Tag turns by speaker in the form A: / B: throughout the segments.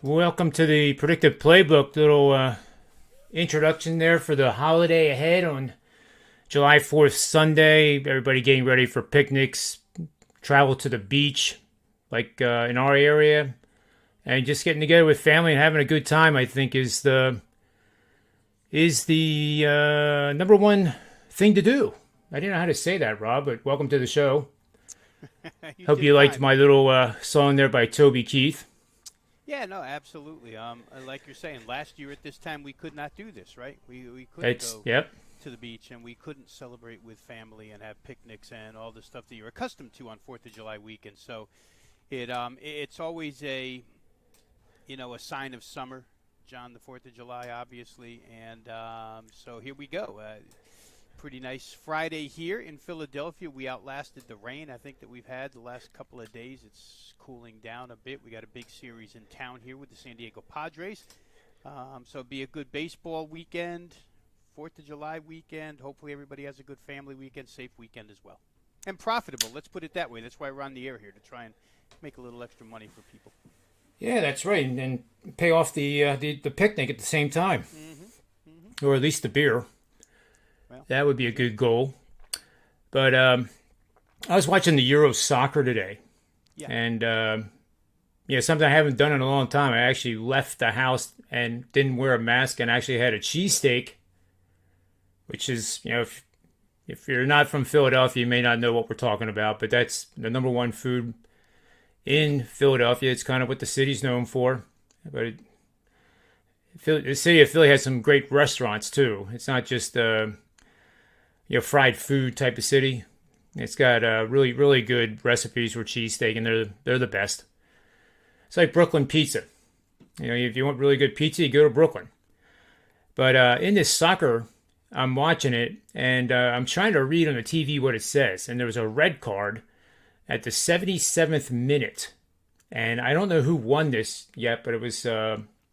A: Welcome to the Predictive Playbook. Little introduction there for the holiday ahead on July 4th, Sunday. Everybody getting ready for picnics, travel to the beach, like in our area, and just getting together with family and having a good time. I think is the number one thing to do. I didn't know how to say that, Rob, but welcome to the show. Hope you liked my little song there by Toby Keith.
B: Yeah, no, absolutely. Like you're saying, last year at this time we could not do this, right? We couldn't go to the beach, and we couldn't celebrate with family and have picnics and all the stuff that you're accustomed to on 4th of July weekend. So it's always a sign of summer, John, the 4th of July, obviously. And so here we go. Pretty nice Friday here in Philadelphia. We outlasted the rain I think that we've had the last couple of days. It's cooling down a bit. We got a big series in town here with the San Diego Padres. So it'll be a good baseball weekend, 4th of July weekend. Hopefully everybody has a good family weekend, safe weekend as well. And profitable, let's put it that way. That's why we're on the air here, to try and make a little extra money for people.
A: Yeah, that's right. And pay off the picnic at the same time. Or at least the beer. Well, that would be a good goal. But I was watching the Euro soccer today. Yeah. And, something I haven't done in a long time. I actually left the house and didn't wear a mask and actually had a cheesesteak, which is, if you're not from Philadelphia, you may not know what we're talking about, but that's the number one food in Philadelphia. It's kind of what the city's known for. But the city of Philly has some great restaurants, too. It's not just fried food type of city. It's got really, really good recipes for cheesesteak, and they're the best. It's like Brooklyn pizza. If you want really good pizza, you go to Brooklyn. But in this soccer, I'm watching it, and I'm trying to read on the TV what it says. And there was a red card at the 77th minute. And I don't know who won this yet, but it was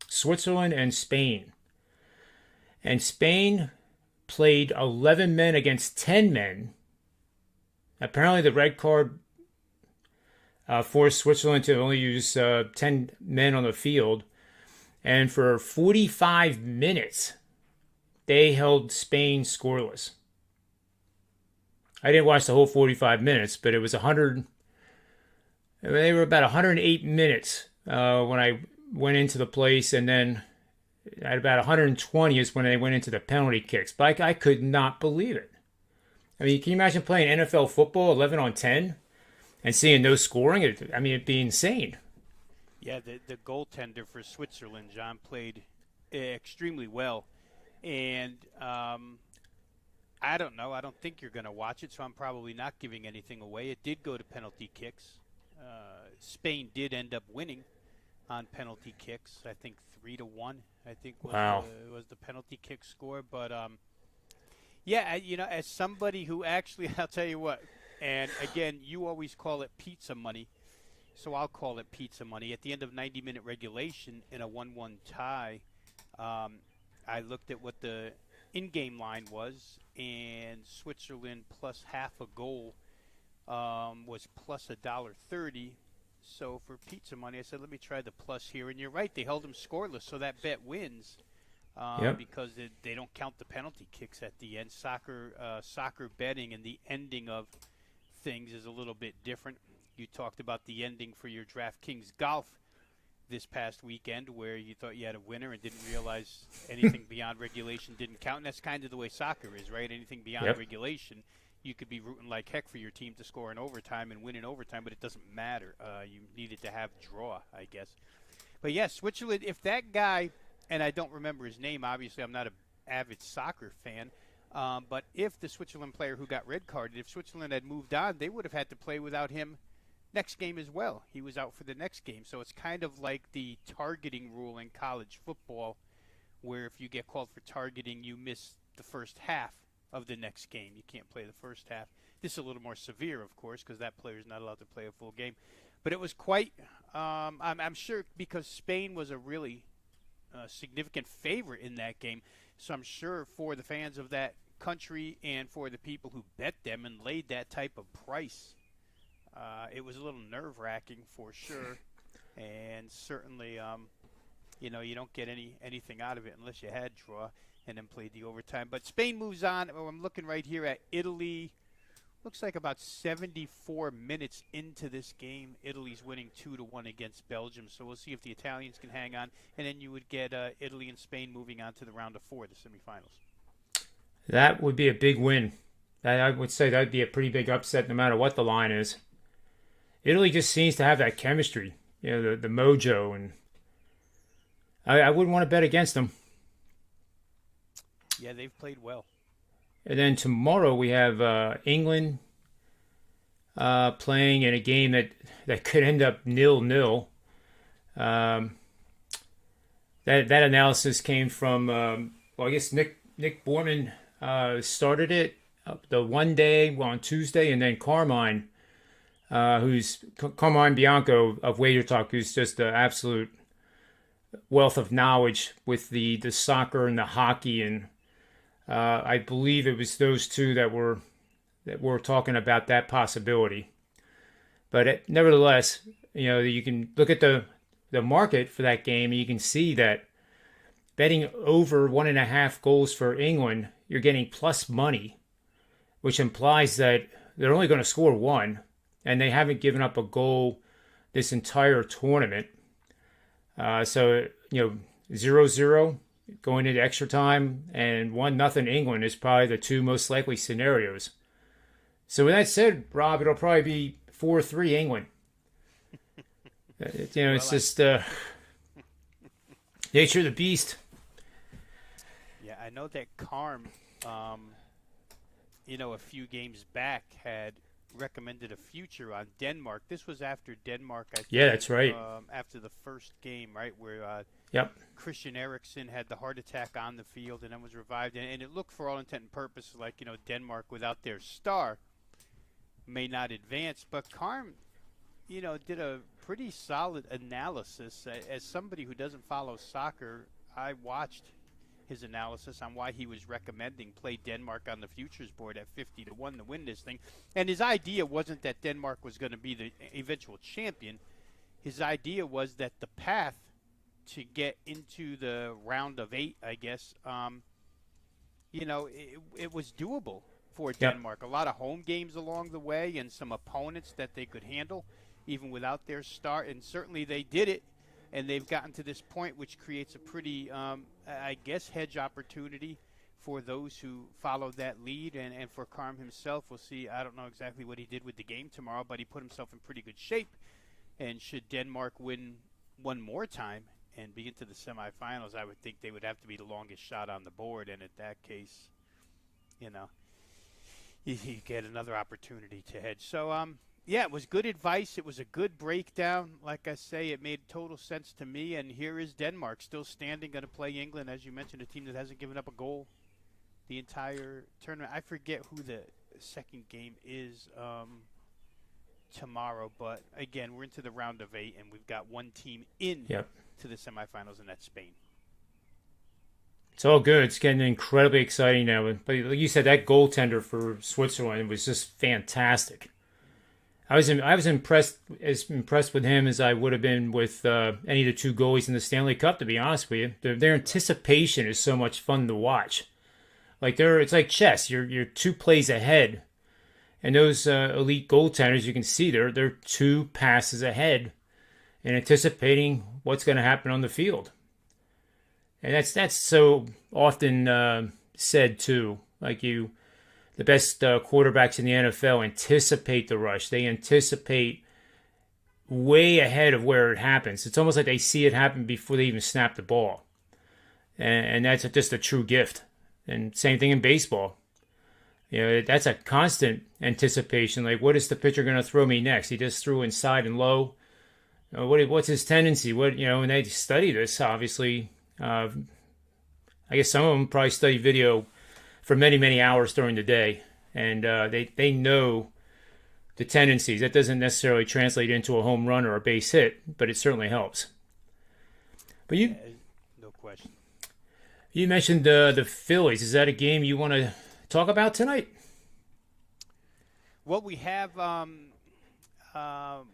A: Switzerland and Spain. And Spain played 11 men against 10 men. Apparently the red card forced Switzerland to only use 10 men on the field. And for 45 minutes, they held Spain scoreless. I didn't watch the whole 45 minutes, but it was 100. They were about 108 minutes when I went into the place, and then at about 120 is when they went into the penalty kicks. But I could not believe it. I mean, can you imagine playing NFL football 11 on 10 and seeing no scoring? It'd be insane.
B: Yeah, the goaltender for Switzerland, John, played extremely well. And I don't know. I don't think you're going to watch it, so I'm probably not giving anything away. It did go to penalty kicks. Spain did end up winning on penalty kicks. I think 3-1. I think was the penalty kick score. But as somebody who actually, I'll tell you what. And again, you always call it pizza money, so I'll call it pizza money. At the end of 90-minute regulation in a 1-1 tie, I looked at what the in-game line was, and Switzerland plus half a goal was plus $1.30. So for pizza money, I said, let me try the plus here. And you're right, they held them scoreless, so that bet wins because they don't count the penalty kicks at the end. Soccer betting and the ending of things is a little bit different. You talked about the ending for your DraftKings golf this past weekend where you thought you had a winner and didn't realize anything beyond regulation didn't count. And that's kind of the way soccer is, right? Anything beyond regulation, you could be rooting like heck for your team to score in overtime and win in overtime, but it doesn't matter. You needed to have draw, I guess. But, yeah, Switzerland, if that guy, and I don't remember his name, obviously I'm not an avid soccer fan, but if the Switzerland player who got red carded, if Switzerland had moved on, they would have had to play without him next game as well. He was out for the next game. So it's kind of like the targeting rule in college football, where if you get called for targeting, you miss the first half of the next game. You can't play the first half. This is a little more severe, of course, because that player is not allowed to play a full game. But it was quite, I'm sure, because Spain was a really significant favorite in that game. So I'm sure for the fans of that country and for the people who bet them and laid that type of price, it was a little nerve-wracking for sure, and certainly, you don't get anything out of it unless you had draw and then played the overtime. But Spain moves on. Oh, I'm looking right here at Italy. Looks like about 74 minutes into this game, Italy's winning 2-1 against Belgium. So we'll see if the Italians can hang on, and then you would get Italy and Spain moving on to the round of 4, the semifinals.
A: That would be a big win. I would say that would be a pretty big upset no matter what the line is. Italy just seems to have that chemistry, the mojo, and I wouldn't want to bet against them.
B: Yeah, they've played well.
A: And then tomorrow we have England playing in a game that could end up 0-0. That analysis came from, I guess Nick Borman started it the one day on Tuesday, and then Carmine Bianco of WagerTalk, who's just an absolute wealth of knowledge with the soccer and the hockey, and I believe it was those two that were talking about that possibility. But nevertheless, you can look at the market for that game, and you can see that betting over 1.5 goals for England, you're getting plus money, which implies that they're only going to score one, and they haven't given up a goal this entire tournament. So 0-0 going into extra time, and 1-0 England is probably the two most likely scenarios. So with that said, Rob, it'll probably be 4-3 England. It's just nature of the beast.
B: Yeah, I know that Carm, a few games back had recommended a future on Denmark. This was after Denmark, I think.
A: Yeah, that's right.
B: After the first game, right, where Christian Eriksen had the heart attack on the field and then was revived. And it looked, for all intent and purpose, like, Denmark without their star may not advance. But Carm, did a pretty solid analysis. As somebody who doesn't follow soccer, I watched his analysis on why he was recommending play Denmark on the futures board at 50-1 to win this thing. And his idea wasn't that Denmark was going to be the eventual champion. His idea was that the path to get into the round of 8, I guess, it was doable for Denmark. A lot of home games along the way and some opponents that they could handle even without their star. And certainly they did it. And they've gotten to this point, which creates a pretty, hedge opportunity for those who follow that lead. And for Carm himself, we'll see. I don't know exactly what he did with the game tomorrow, but he put himself in pretty good shape. And should Denmark win one more time and be into the semifinals, I would think they would have to be the longest shot on the board. And in that case, you get another opportunity to hedge. So, yeah, it was good advice. It was a good breakdown. Like I say, it made total sense to me. And here is Denmark still standing, going to play England, as you mentioned, a team that hasn't given up a goal the entire tournament. I forget who the second game is tomorrow. But, again, we're into the round of 8, and we've got one team in to the semifinals, and that's Spain.
A: It's all good. It's getting incredibly exciting now. But like you said, that goaltender for Switzerland was just fantastic. I was impressed with him as I would have been with any of the two goalies in the Stanley Cup, to be honest with you. Their anticipation is so much fun to watch. It's like chess. You're 2 plays ahead, and those elite goaltenders, you can see they're 2 passes ahead, and anticipating what's going to happen on the field. And that's so often said too. Like the best quarterbacks in the NFL anticipate the rush. They anticipate way ahead of where it happens. It's almost like they see it happen before they even snap the ball. And that's just a true gift. And same thing in baseball. That's a constant anticipation. Like, what is the pitcher going to throw me next? He just threw inside and low. What's his tendency? And they study this, obviously. I guess some of them probably study video for many, many hours during the day. And they know the tendencies. That doesn't necessarily translate into a home run or a base hit, but it certainly helps. But
B: no question.
A: You mentioned the Phillies. Is that a game you want to talk about tonight?
B: Well, we have,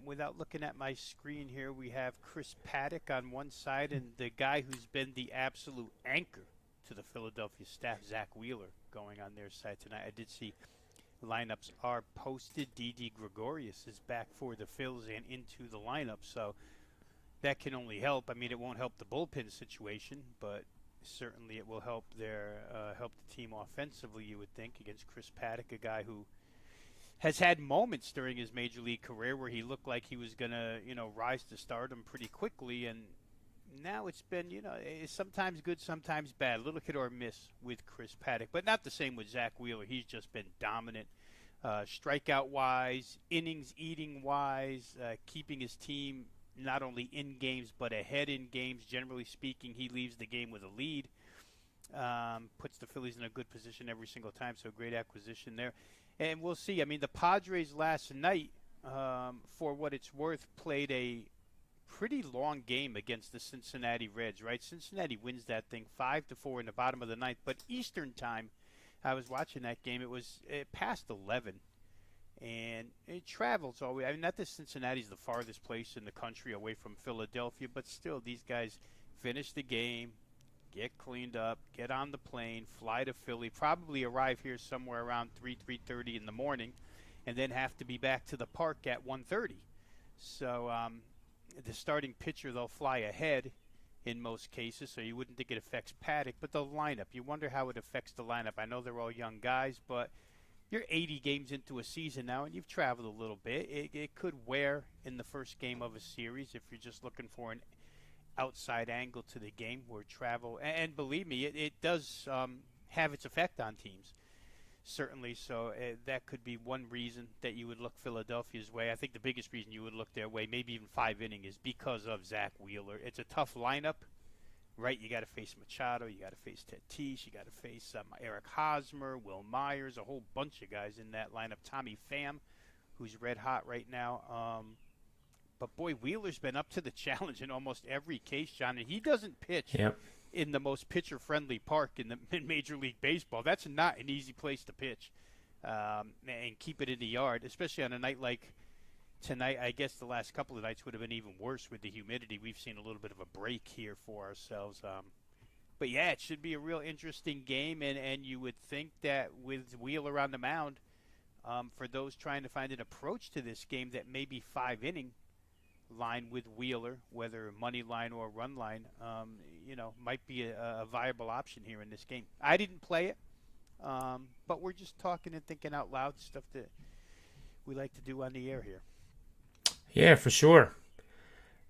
B: without looking at my screen here, we have Chris Paddock on one side and the guy who's been the absolute anchor to the Philadelphia staff, Zach Wheeler, going on their side tonight. I did see lineups are posted. Didi Gregorius is back for the Phils and into the lineup, so that can only help. I mean, it won't help the bullpen situation, but certainly it will help help the team offensively, you would think, against Chris Paddock, a guy who has had moments during his major league career where he looked like he was going to, rise to stardom pretty quickly, and now it's been, it's sometimes good, sometimes bad, a little hit or miss with Chris Paddock, but not the same with Zach Wheeler. He's just been dominant, strikeout-wise, innings-eating-wise, keeping his team not only in games but ahead in games. Generally speaking, he leaves the game with a lead, puts the Phillies in a good position every single time, so great acquisition there. And we'll see. I mean, the Padres last night, for what it's worth, played a pretty long game against the Cincinnati Reds, right? Cincinnati wins that thing 5-4 in the bottom of the ninth, but Eastern time, I was watching that game, it was past 11. And it travels all the way. I mean, not that Cincinnati's the farthest place in the country away from Philadelphia, but still, these guys finish the game, get cleaned up, get on the plane, fly to Philly, probably arrive here somewhere around 3:30 in the morning, and then have to be back to the park at 1:30. So the starting pitcher, they'll fly ahead in most cases, so you wouldn't think it affects Paddock. But the lineup, you wonder how it affects the lineup. I know they're all young guys, but you're 80 games into a season now, and you've traveled a little bit. It could wear in the first game of a series if you're just looking for an outside angle to the game where travel. And believe me, it does have its effect on teams, certainly. So that could be one reason that you would look Philadelphia's way. I think the biggest reason you would look their way, maybe even 5 innings, is because of Zach Wheeler. It's a tough lineup. Right, you got to face Machado, you got to face Tatis, you got to face Eric Hosmer, Will Myers, a whole bunch of guys in that lineup. Tommy Pham, who's red hot right now. But boy, Wheeler's been up to the challenge in almost every case, John. And he doesn't pitch in the most pitcher-friendly park in Major League Baseball. That's not an easy place to pitch and keep it in the yard, especially on a night like tonight. I guess the last couple of nights would have been even worse with the humidity. We've seen a little bit of a break here for ourselves. But, yeah, it should be a real interesting game, and you would think that with Wheeler on the mound, for those trying to find an approach to this game, that maybe 5-inning line with Wheeler, whether money line or run line, might be a viable option here in this game. I didn't play it, but we're just talking and thinking out loud, stuff that we like to do on the air here.
A: Yeah, for sure.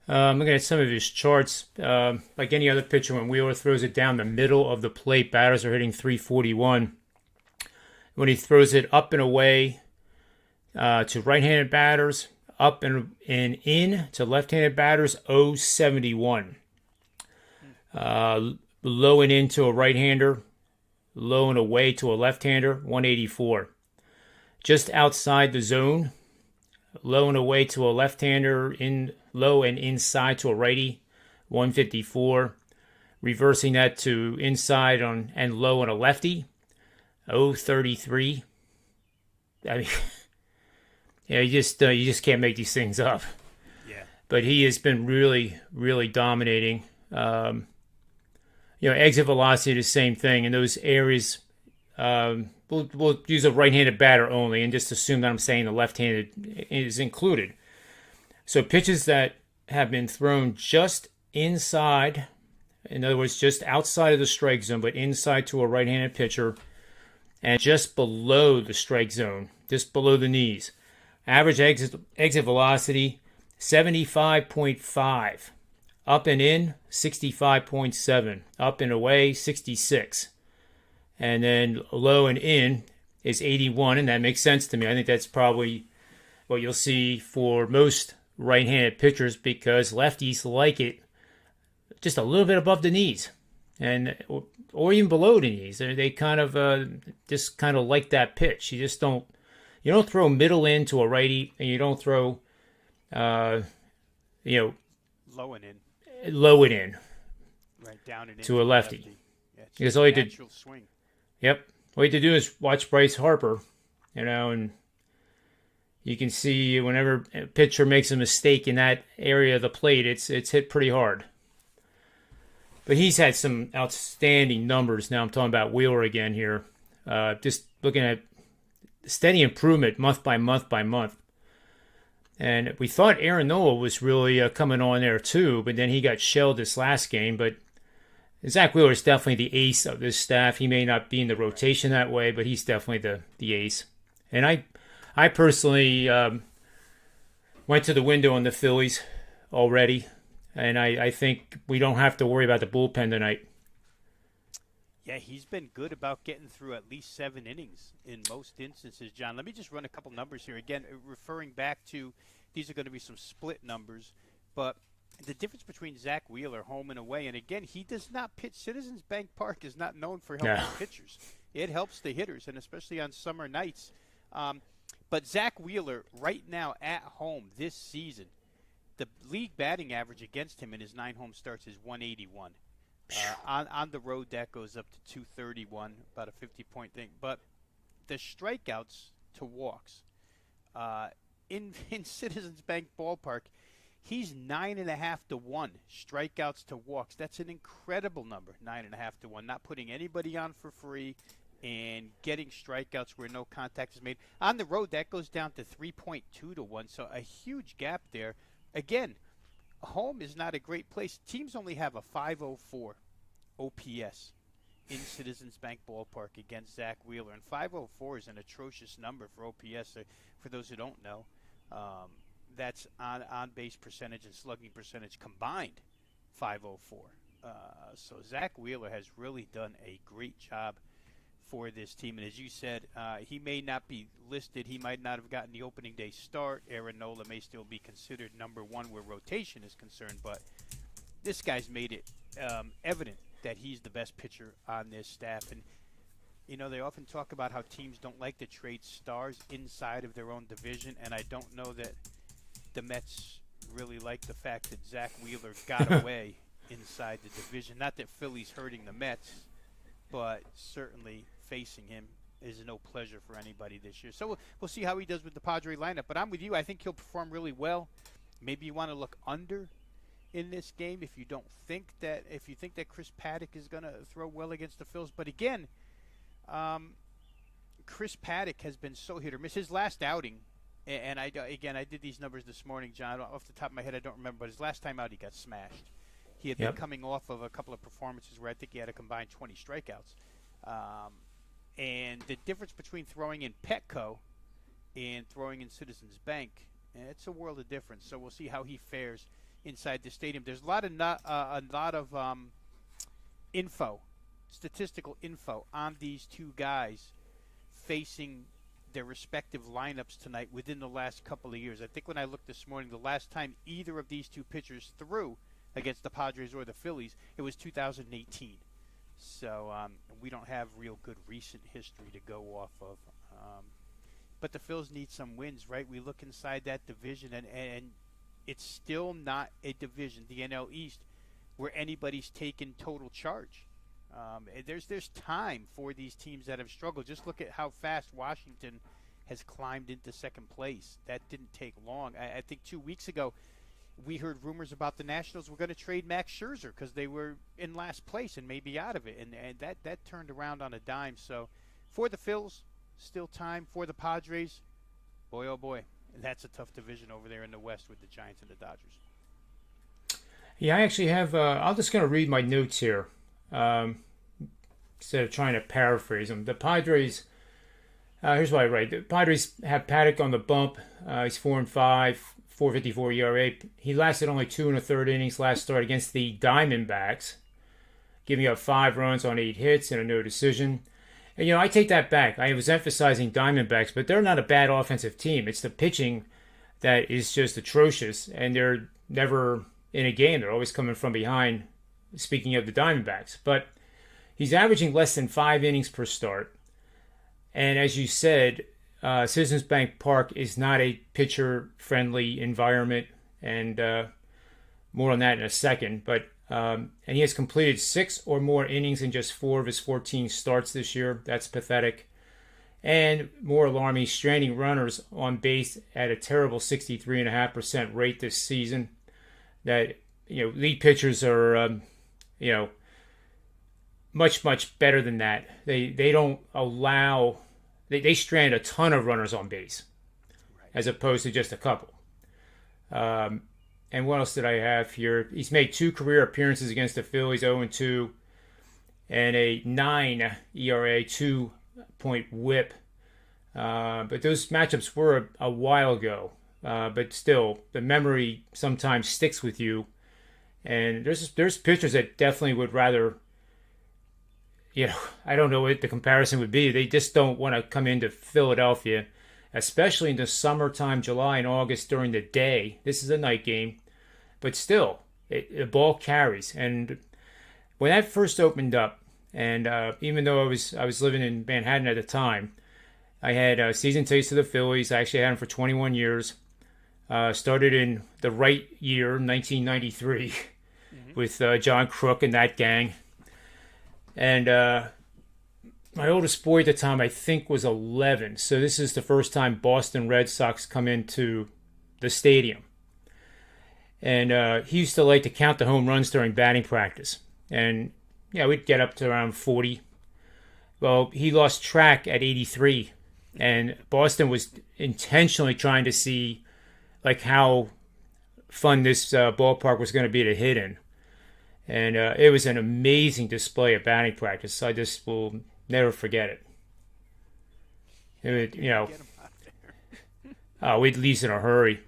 A: Looking at some of his charts, like any other pitcher, when Wheeler throws it down the middle of the plate, batters are hitting 341. When he throws it up and away to right-handed batters, up and in to left-handed batters, 071. Low and in to a right-hander, low and away to a left-hander, 184. Just outside the zone, low and away to a left-hander, in low and inside to a righty, 154. Reversing that to inside on and low on a lefty, 033. I mean, yeah, you just can't make these things up.
B: Yeah.
A: But he has been really, really dominating. Exit velocity, the same thing in those areas. We'll use a right-handed batter only and just assume that I'm saying the left-handed is included. So pitches that have been thrown just inside, in other words, just outside of the strike zone, but inside to a right-handed pitcher, and just below the strike zone, just below the knees. Average exit velocity, 75.5. Up and in, 65.7. Up and away, 66. And then low and in is 81, and that makes sense to me. I think that's probably what you'll see for most right-handed pitchers because lefties like it just a little bit above the knees, and or even below the knees. They kind of just kind of like that pitch. You don't throw middle in to a righty, and you don't throw, low
B: and in, right down and in
A: to a lefty.
B: Yeah,
A: because all you did,
B: swing.
A: Yep, all you have to do is watch Bryce Harper, and you can see whenever a pitcher makes a mistake in that area of the plate, it's hit pretty hard. But he's had some outstanding numbers. Now I'm talking about Wheeler again here. Just looking at steady improvement month by month by month. And we thought Aaron Nola was really coming on there too, but then he got shelled this last game. But Zach Wheeler is definitely the ace of this staff. He may not be in the rotation that way, but he's definitely the ace. And I personally went to the window on the Phillies already. And I think we don't have to worry about the bullpen tonight.
B: Yeah, he's been good about getting through at least 7 innings in most instances, John. Let me just run a couple numbers here. Again, referring back to these are going to be some split numbers, but the difference between Zach Wheeler, home and away, and again, he does not pitch. Citizens Bank Park is not known for helping pitchers. It helps the hitters, and especially on summer nights. But Zach Wheeler, right now at home this season, the league batting average against him in his 9 home starts is 181. On the road, that goes up to 231, about a 50-point thing. But the strikeouts to walks in Citizens Bank Ballpark, he's 9.5 to 1 strikeouts to walks. That's an incredible number, 9.5 to 1. Not putting anybody on for free and getting strikeouts where no contact is made. On the road, that goes down to 3.2 to 1. So a huge gap there. Again, home is not a great place. Teams only have a 504 OPS in Citizens Bank Ballpark against Zach Wheeler. And 504 is an atrocious number for OPS. For those who don't know, that's on-base percentage and slugging percentage combined, 504. So Zach Wheeler has really done a great job for this team. And as you said, he may not be listed. He might not have gotten the opening day start. Aaron Nola may still be considered number 1 where rotation is concerned. But this guy's made it evident that he's the best pitcher on this staff. And, they often talk about how teams don't like to trade stars inside of their own division. And I don't know that the Mets really like the fact that Zach Wheeler got away inside the division. Not that Philly's hurting the Mets, but certainly facing him is no pleasure for anybody this year. So we'll see how he does with the Padre lineup. But I'm with you. I think he'll perform really well. Maybe you want to look under in this game if you think that Chris Paddock is going to throw well against the Phils. But again, Chris Paddock has been so hit or miss. His last outing, and I did these numbers this morning, John. Off the top of my head, I don't remember. But his last time out, he got smashed. He had been coming off of a couple of performances where I think he had a combined 20 strikeouts. And the difference between throwing in Petco and throwing in Citizens Bank, it's a world of difference. So we'll see how he fares inside the stadium. There's a lot of statistical info on these two guys facing their respective lineups tonight within the last couple of years. I think when I looked this morning, the last time either of these two pitchers threw against the Padres or the Phillies, it was 2018. So we don't have real good recent history to go off of. But the Phils need some wins, right? We look inside that division, and it's still not a division, the NL East, where anybody's taken total charge. There's time for these teams that have struggled. Just look at how fast Washington has climbed into second place. That didn't take long. I think 2 weeks ago, we heard rumors about the Nationals were going to trade Max Scherzer because they were in last place and maybe out of it. And that turned around on a dime. So for the Phils, still time. For the Padres, boy, oh boy, that's a tough division over there in the West with the Giants and the Dodgers.
A: Yeah, I actually have. I'm just going to read my notes here instead of trying to paraphrase them. The Padres. Here's what I write. The Padres have Paddock on the bump. He's 4-5, 4.54 ERA. He lasted only 2 1/3 innings last start against the Diamondbacks, giving up 5 runs on 8 hits and a no decision. And, I take that back. I was emphasizing Diamondbacks, but they're not a bad offensive team. It's the pitching that is just atrocious, and they're never in a game. They're always coming from behind, speaking of the Diamondbacks. But he's averaging less than 5 innings per start. And as you said, Citizens Bank Park is not a pitcher-friendly environment, and more on that in a second. But and he has completed 6 or more innings in just 4 of his 14 starts this year. That's pathetic. And more alarming, stranding runners on base at a terrible 63.5% rate this season. That lead pitchers are much better than that. They don't allow. They strand a ton of runners on base, right, as opposed to just a couple. And what else did I have here? He's made 2 career appearances against the Phillies, 0-2, and a 9 ERA, 2-point WHIP. But those matchups were a while ago. But still, the memory sometimes sticks with you. And there's pitchers that definitely would rather, I don't know what the comparison would be. They just don't want to come into Philadelphia, especially in the summertime, July and August during the day. This is a night game. But still, the ball carries. And when that first opened up, and even though I was living in Manhattan at the time, I had a season tickets to the Phillies. I actually had them for 21 years. Started in the right year, 1993, with John Crook and that gang. And my oldest boy at the time, I think, was 11. So this is the first time Boston Red Sox come into the stadium. And he used to like to count the home runs during batting practice. And, we'd get up to around 40. Well, he lost track at 83. And Boston was intentionally trying to see how fun this ballpark was going to be to hit in. And it was an amazing display of batting practice. I just will never forget it. We'd leave in a hurry.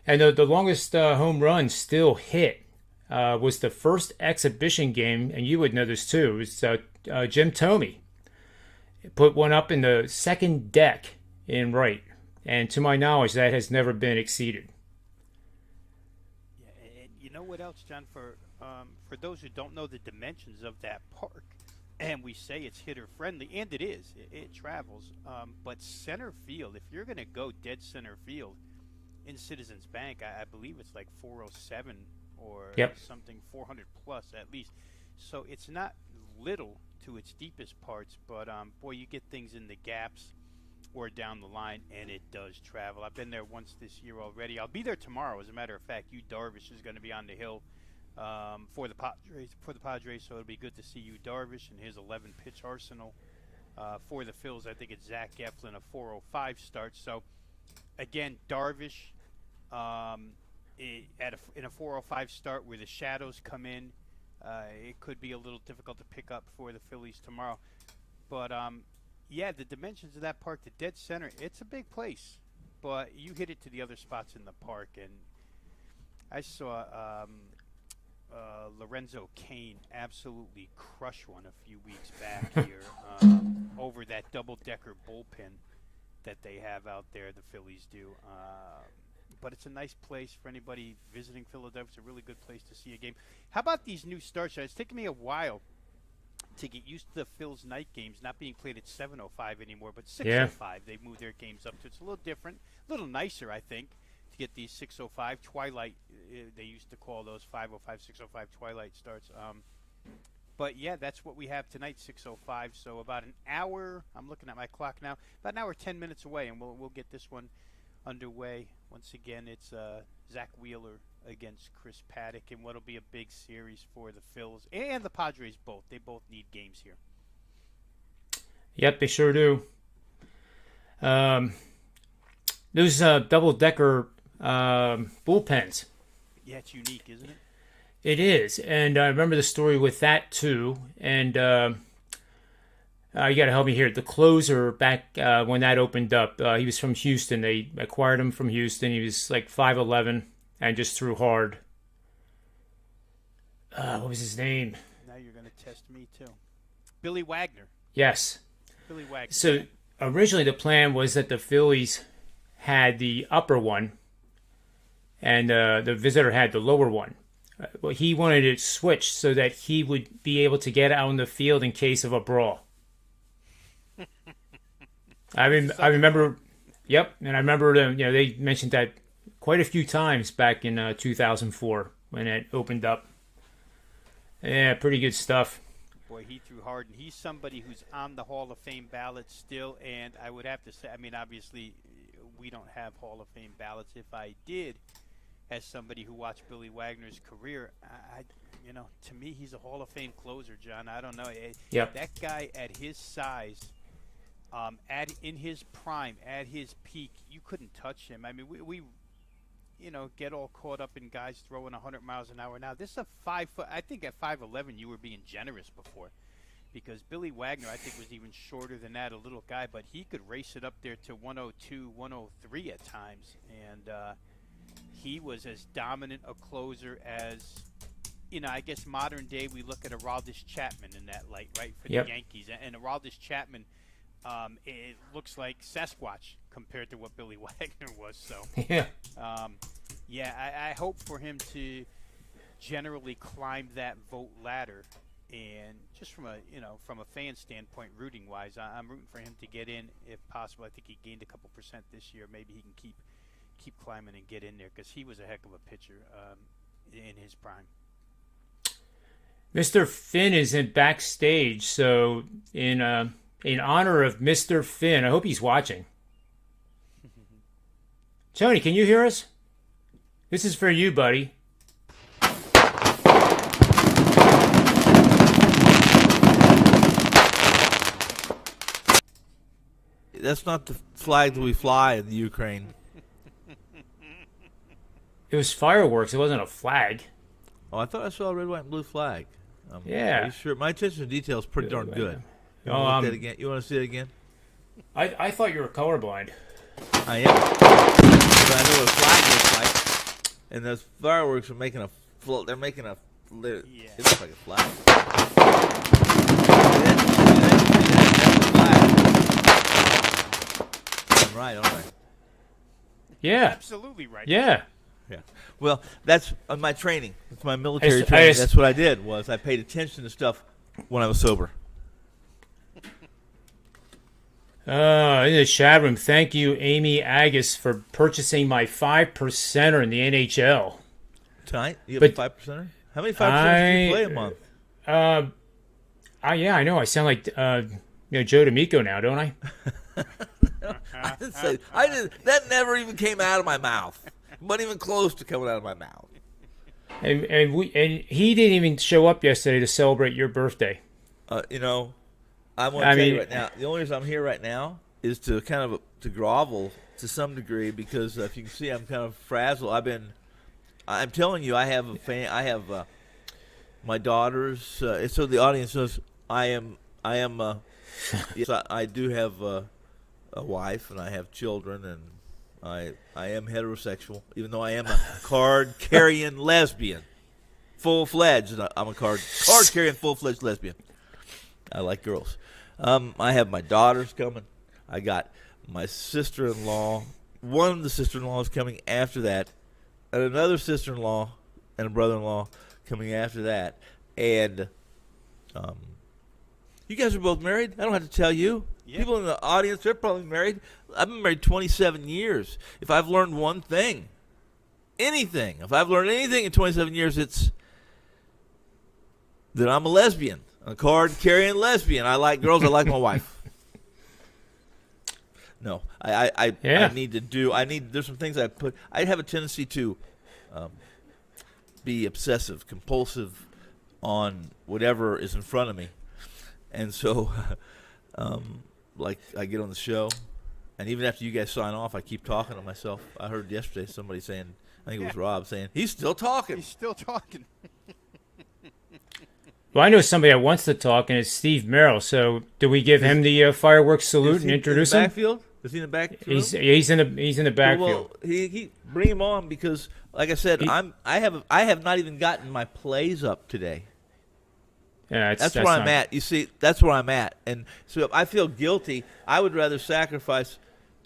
A: And the longest home run still hit was the first exhibition game, and you would know this too. It was Jim Thome. Put one up in the second deck in right. And to my knowledge, that has never been exceeded.
B: Yeah, and you know what else, John? For those who don't know the dimensions of that park, and we say it's hitter-friendly, and it is. It travels. But center field, if you're going to go dead center field in Citizens Bank, I believe it's like 407 or something, 400 plus at least. So it's not little to its deepest parts, but boy, you get things in the gaps or down the line, and it does travel. I've been there once this year already. I'll be there tomorrow. As a matter of fact, Darvish is going to be on the hill for the Padres, so it'll be good to see Darvish and his 11-pitch arsenal. For the Phils, I think it's Zach Eflin, a 405 start. So, again, Darvish in a 405 start where the shadows come in, it could be a little difficult to pick up for the Phillies tomorrow. But, the dimensions of that park, the dead center, it's a big place. But you hit it to the other spots in the park. And I saw Lorenzo Cain absolutely crush one a few weeks back here over that double-decker bullpen that they have out there, the Phillies do. But it's a nice place for anybody visiting Philadelphia. It's a really good place to see a game. How about these new starts? It's taken me a while to get used to the Phils night games not being played at 7:05 anymore, but 6:05. They've moved their games up to. It's a little different, a little nicer, I think, to get these 6:05 twilight. They used to call those 5:05, 6:05 twilight starts. But yeah, that's what we have tonight, 6:05. So about an hour. I'm looking at my clock now. About an hour, 10 minutes away, and we'll get this one underway. Once again, it's Zach Wheeler against Chris Paddock, and what'll be a big series for the Phils and the Padres both. They both need games here.
A: Yep, they sure do. Those double-decker bullpens.
B: Yeah, it's unique, isn't it?
A: It is, and I remember the story with that too. And you got to help me here. The closer back when that opened up, he was from Houston. They acquired him from Houston. He was like 5'11" and just threw hard. What was his name?
B: Now you're going to test me too. Billy Wagner.
A: Yes.
B: Billy Wagner.
A: So originally the plan was that the Phillies had the upper one, and the visitor had the lower one. Well, he wanted it switched so that he would be able to get out on the field in case of a brawl. I remember, yep, and I remember they mentioned that quite a few times back in 2004 when it opened up. Yeah, pretty good stuff.
B: Boy, he threw hard, and he's somebody who's on the Hall of Fame ballot still. And I would have to say, I mean, obviously, we don't have Hall of Fame ballots. If I did, as somebody who watched Billy Wagner's career, to me, he's a Hall of Fame closer, John. I don't know.
A: Yep.
B: That guy at his size, in his prime, at his peak, you couldn't touch him. I mean, we get all caught up in guys throwing 100 miles an hour. Now, this is a 5 foot. I think at 5'11", you were being generous before, because Billy Wagner, I think, was even shorter than that, a little guy, but he could race it up there to 102, 103 at times, and he was as dominant a closer as, I guess modern day we look at Aroldis Chapman in that light, right, for
A: Yep.
B: the Yankees, and Aroldis Chapman, it looks like Sasquatch compared to what Billy Wagner was. So,
A: yeah,
B: I hope for him to generally climb that vote ladder, and just from a fan standpoint, rooting wise, I'm rooting for him to get in if possible. I think he gained a couple percent this year. Maybe he can keep climbing and get in there, because he was a heck of a pitcher in his prime.
A: Mr. Finn is in backstage, so in honor of Mr. Finn, I hope he's watching. Tony, can you hear us? This is for you, buddy.
C: That's not the flag that we fly in the Ukraine.
A: It was fireworks. It wasn't a flag.
C: Oh, I thought I saw a red, white, and blue flag.
A: Yeah.
C: Are you sure? My attention to detail is pretty darn good. You want to look at it again? You want to see it again?
A: I thought you were colorblind.
C: I am. But I know what a flag looks like. And those fireworks are making a float. They're making a. It looks like a flag. I'm right, aren't I?
A: Yeah.
B: Absolutely right.
A: Yeah.
C: Yeah. Well, that's my training. That's my military training. That's what I did. Was I paid attention to stuff when I was sober.
A: In the chat room, thank you, Amy Agus, for purchasing my 5%er in the NHL.
C: Tonight? You have a 5%er? How many 5%ers do you play a month?
A: Yeah, I know. I sound like Joe D'Amico now, don't I?
C: I didn't say. That never even came out of my mouth. Wasn't even close to coming out of my mouth.
A: And he didn't even show up yesterday to celebrate your birthday.
C: I want to tell you right now. The only reason I'm here right now is to kind of to grovel to some degree, because if you can see, I'm kind of frazzled. I'm telling you, I have a fan. I have my daughters. So the audience knows I yes, I do have a wife, and I have children, and I am heterosexual, even though I am a card-carrying lesbian, full-fledged. I'm a card-carrying, full-fledged lesbian. I like girls. I have my daughters coming. I got my sister-in-law. One of the sister-in-laws coming after that, and another sister-in-law and a brother-in-law coming after that. And you guys are both married? I don't have to tell you. Yeah. People in the audience, they're probably married. I've been married 27 years. If I've learned one thing, if I've learned anything in 27 years, it's that I'm a lesbian, a card-carrying lesbian. I like girls. I like my wife. No, I need to do. There's some things I have a tendency to be obsessive, compulsive on whatever is in front of me, and so. Like I get on the show, And even after you guys sign off, I keep talking to myself. I heard yesterday somebody saying, I think it was Rob, saying, he's still talking.
B: He's still talking.
A: Well, I know somebody that wants to talk, and it's Steve Merrill. So, do we give him the fireworks salute and introduce him?
C: Backfield? Is he in the backfield?
A: He's in the backfield.
C: Well, he bring him on because, like I said, I have not even gotten my plays up today.
A: Yeah,
C: that's where I'm at. You see, that's where I'm at, and so if I feel guilty, I would rather sacrifice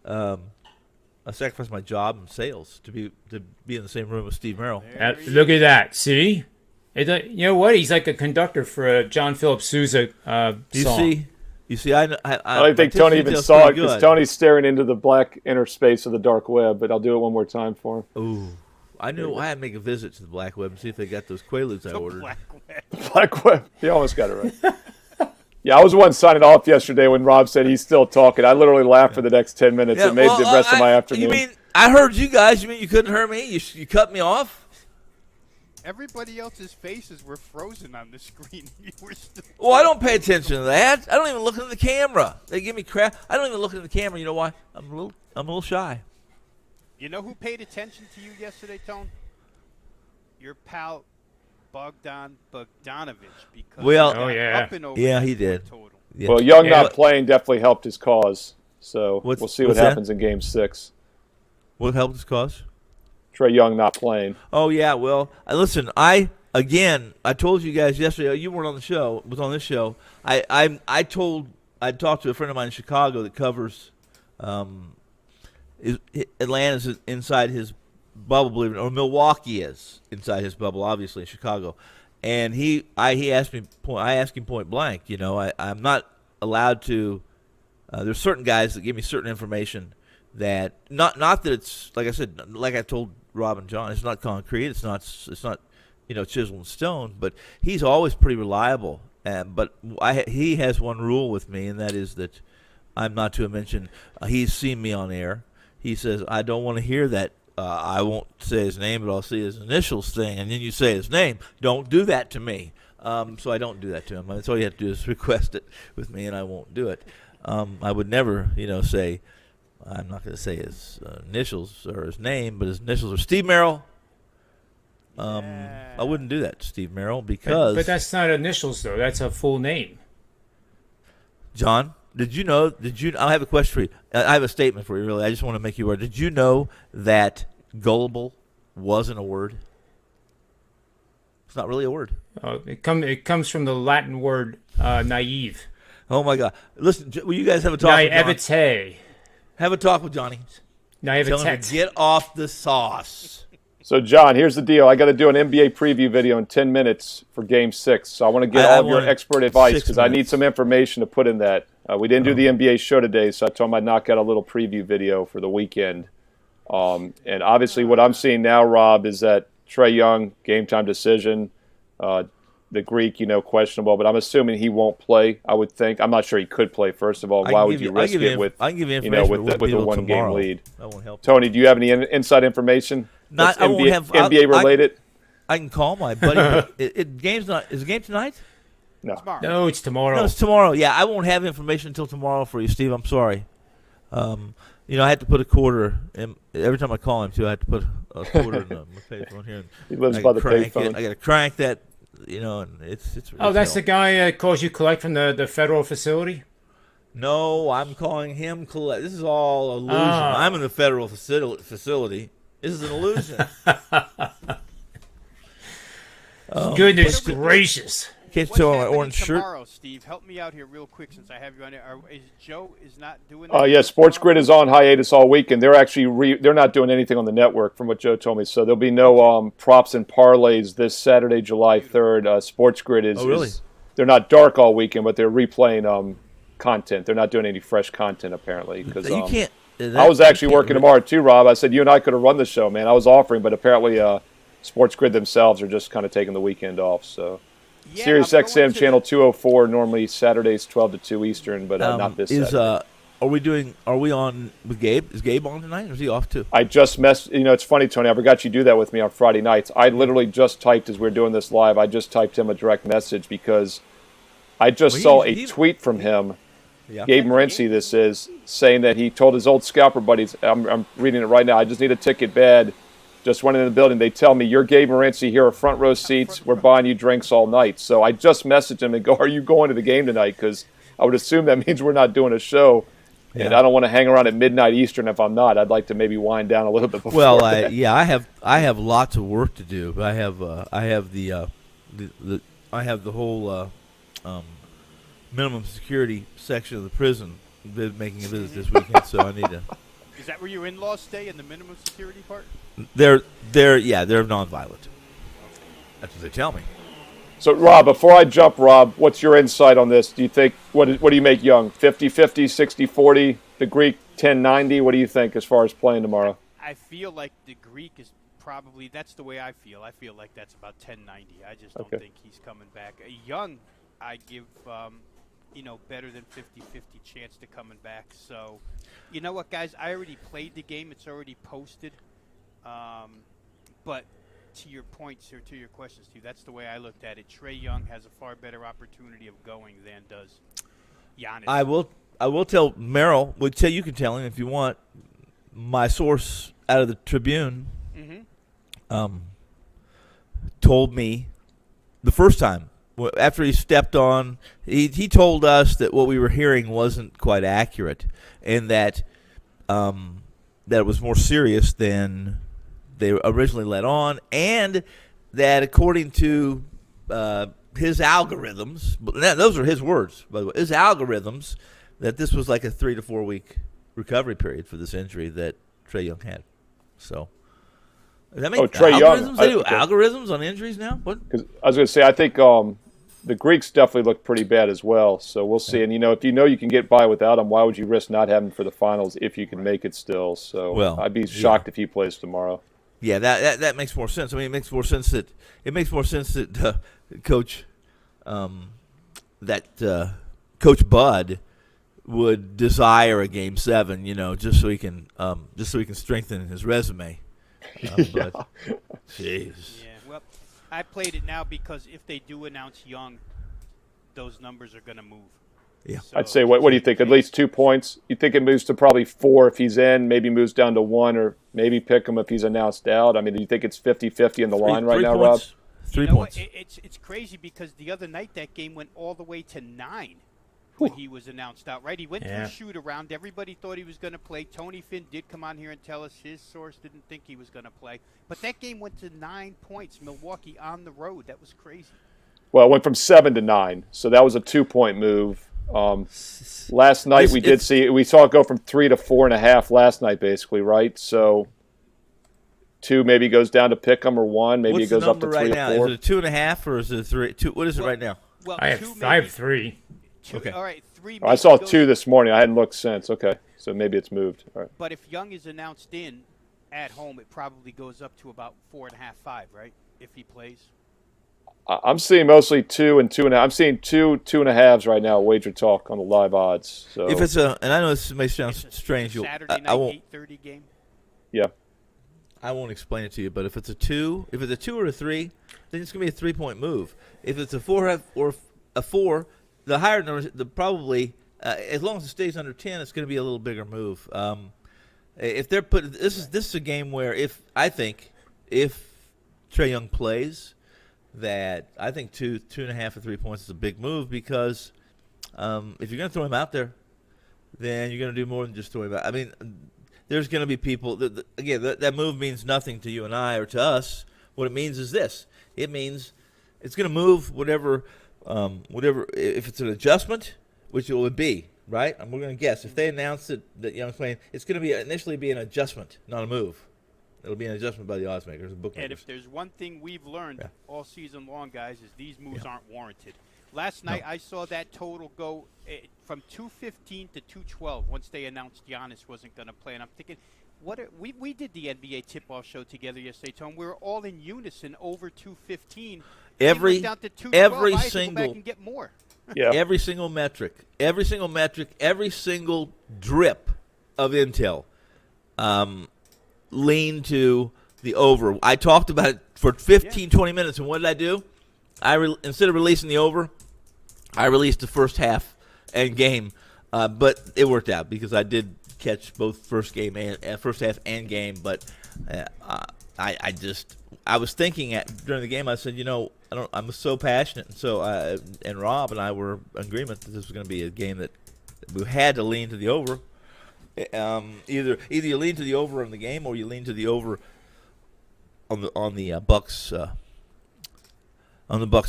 C: my job and sales to be in the same room with Steve Merrill.
A: Look at that. See. You know what? He's like a conductor for a John Philip Sousa song.
C: You see, I
D: don't think Tony even saw it because Tony's staring into the black inner space of the dark web, but I'll do it one more time for him.
C: Ooh. I knew I had to make a visit to the black web and see if they got those Quaaludes I ordered.
D: Black web. He almost got it right. Yeah, I was the one signing off yesterday when Rob said he's still talking. I literally laughed for the next 10 minutes. It made the rest of my afternoon.
C: You mean I heard you guys? You mean you couldn't hear me? You cut me off?
B: Everybody else's faces were frozen on the screen. You were still.
C: Well, I don't pay attention to that. I don't even look at the camera. They give me crap. I don't even look at the camera. You know why? I'm a little shy.
B: You know who paid attention to you yesterday, Tone? Your pal Bogdan Bogdanovich. Because up and over
C: he did.
B: Total.
D: Yeah. Well, Young not playing definitely helped his cause. So we'll see what happens in Game 6.
C: What helped his cause?
D: Trae Young not playing.
C: Oh yeah, well, listen. I told you guys yesterday. You weren't on the show. Was on this show. I talked to a friend of mine in Chicago that covers. Atlanta's inside his bubble, believe it or Milwaukee is inside his bubble, obviously in Chicago. And he asked me. I asked him point blank. You know, I'm not allowed to. There's certain guys that give me certain information that not that it's like I said, like I told Rob and John, it's not concrete, it's not chisel and stone, but he's always pretty reliable. But he has one rule with me, and that is that I'm not to mention. He's seen me on air. He says I don't want to hear that. I won't say his name, but I'll say his initials thing, and then you say his name. Don't do that to me. So I don't do that to him. That's all you have to do is request it with me, and I won't do it. I would never, say. I'm not going to say his initials or his name, but his initials are Steve Merrill. I wouldn't do that to Steve Merrill because...
A: But that's not initials, though. That's a full name.
C: John, I have a question for you. I have a statement for you, really. I just want to make you aware. Did you know that gullible wasn't a word? It's not really a word.
A: It comes from the Latin word naive.
C: Oh, my God. Listen, will you guys have a talk with John? Have a talk with Johnny. Tell him to get off the sauce.
D: So, John, here's the deal. I got to do an NBA preview video in 10 minutes for Game 6. So I want to get all of your expert advice because I need some information to put in that. We didn't do the NBA show today, so I told him I'd knock out a little preview video for the weekend. And obviously what I'm seeing now, Rob, is that Trae Young, game-time decision, the Greek, questionable, but I'm assuming he won't play, I would think. I'm not sure he could play, first of all. Why would you risk it with a one-game lead?
C: That won't help.
D: Tony, do you have any inside information that's NBA related?
C: I can call my buddy. Is the game tonight?
D: No.
A: No, it's tomorrow.
C: No, it's tomorrow. Yeah, I won't have information until tomorrow for you, Steve. I'm sorry. I had to put a quarter in. Every time I call him, too, I have to put a quarter in the payphone here.
D: He lives by the payphone.
C: I got to crank that. And it's
A: that's the guy calls you collect from the federal facility?
C: No, I'm calling him collect. This is all illusion. I'm in the federal facility. This is an illusion.
A: Goodness gracious.
C: Can't tell my orange shirt.
B: Tomorrow, Steve, help me out here real quick since I have you on there. Is Joe not doing that?
D: Yeah, Sports Grid is on hiatus all weekend. They're actually they're not doing anything on the network, from what Joe told me. So there'll be no props and parlays this Saturday, July 3rd. Sports Grid is.
C: Oh, really?
D: They're not dark all weekend, but they're replaying content. They're not doing any fresh content apparently because
C: you can't.
D: I was actually working tomorrow too, Rob. I said you and I could have run the show, man. I was offering, but apparently Sports Grid themselves are just kind of taking the weekend off. So. Yeah, Sirius XM channel 204, normally Saturdays 12 to 2 Eastern, but not this Saturday.
C: Are we on with Gabe? Is Gabe on tonight, or is he off too?
D: I just it's funny, Tony, I forgot you do that with me on Friday nights. I literally just typed, as we were doing this live, I just typed him a direct message because I just saw a tweet from him Gabe Morency, this is, saying that he told his old scalper buddies, I'm reading it right now, I just need a ticket bad. Just went in the building. They tell me, you're Gabe Morency, here are front row seats. We're buying you drinks all night. So I just messaged him and go, are you going to the game tonight? Because I would assume that means we're not doing a show. Yeah. And I don't want to hang around at midnight Eastern if I'm not. I'd like to maybe wind down a little bit before.
C: Well, I have lots of work to do. I have the whole minimum security section of the prison making a visit this weekend, so I need to.
B: Is that where your in-laws stay, in the minimum security part?
C: They're nonviolent. That's what they tell me.
D: So, Rob, before I jump, what's your insight on this? Do you think, what do you make Young? 50-50, 60-40, the Greek 10-90? What do you think as far as playing tomorrow?
B: I feel like the Greek is probably, that's the way I feel. I feel like that's about 10-90. I just don't think he's coming back. Young, I give, better than 50-50 chance to coming back. So, you know what, guys? I already played the game. It's already posted. But to your points or to your questions, Steve, that's the way I looked at it. Trae Young has a far better opportunity of going than does Giannis.
C: I will tell Merrill. You can tell him if you want. My source out of the Tribune told me the first time after he stepped on. He told us that what we were hearing wasn't quite accurate, and that it was more serious than they originally let on, and that according to his algorithms, those are his words, by the way, his algorithms, that this was like a 3 to 4 week recovery period for this injury that Trae Young had. So, does that mean
D: Trae
C: algorithms?
D: Young,
C: they do algorithms on injuries now? What?
D: Because I was going to say, I think the Greeks definitely look pretty bad as well. So we'll see. And if you can get by without him, why would you risk not having him for the finals if you can make it still? So I'd be shocked if he plays tomorrow.
C: Yeah, that makes more sense. I mean, it makes more sense that Coach Coach Bud would desire a Game 7, just so he can strengthen his resume. But, jeez.
B: Yeah, well, I played it now because if they do announce Young, those numbers are going to move.
C: Yeah,
D: so, I'd say, what do you think? At least 2 points? You think it moves to probably 4 if he's in, maybe moves down to 1, or maybe pick him if he's announced out? I mean, do you think it's 50-50 in the line right now, Rob?
C: 3 points.
B: It's crazy because the other night that game went all the way to 9 when he was announced out, right? He went through shoot-around. Everybody thought he was going to play. Tony Finn did come on here and tell us his source didn't think he was going to play. But that game went to 9 points, Milwaukee on the road. That was crazy. Well,
D: it went from 7 to 9, so that was a 2-point move. Last night we saw it go from 3 to 4.5 last night, basically, right? So 2 maybe goes down to pick 'em, or 1 maybe it goes up to 3
C: right
D: or 4.
C: Is it 2.5 or is it 3? 2. What is it right now?
B: Well,
A: I have 3.
B: Okay. All right, 3.
D: I saw 2 this morning. I hadn't looked since. Okay, so maybe it's moved. All right.
B: But if Young is announced in at home, it probably goes up to about 4.5, 5, right? If he plays.
D: I'm seeing mostly 2 and 2.5. I'm seeing 2.5s right now at WagerTalk on the live odds. So
C: if it's and I know this may sound strange.
B: Saturday night 8:30 game.
D: Yeah.
C: I won't explain it to you, but if it's a 2 or a 3, then it's gonna be a 3-point move. If it's a 4 or a 4, the higher number, probably as long as it stays under 10, it's gonna be a little bigger move. If they're this is a game where if Trae Young plays, that I think 2.5 or 3 points is a big move because if you're going to throw him out there, then you're going to do more than just throw him out. I mean, there's going to be people that move means nothing to you and I or to us. What it means is this: it means it's going to move whatever. If it's an adjustment, which it would be, right? We're going to guess if they announce that Young's playing, it's going to initially be an adjustment, not a move. It'll be an adjustment by the odds makers and bookmakers.
B: And if there's one thing we've learned all season long, guys, is these moves aren't warranted. Last night I saw that total go from 215 to 212 once they announced Giannis wasn't going to play. And I'm thinking, we did the NBA tip-off show together yesterday, Tom. We were all in unison over 215.
C: Every
B: down to 212. I
C: single
B: go back and get more.
C: every single metric, every single drip of intel. Lean to the over. I talked about it for 15, 20 minutes, and what did I do? Instead of releasing the over, I released the first half and game But it worked out because I did catch both first half and game. But I was thinking during the game. I said, I'm so passionate, and so and Rob and I were in agreement that this was going to be a game that we had to lean to the over. Either you lean to the over in the game, or you lean to the over on the Bucks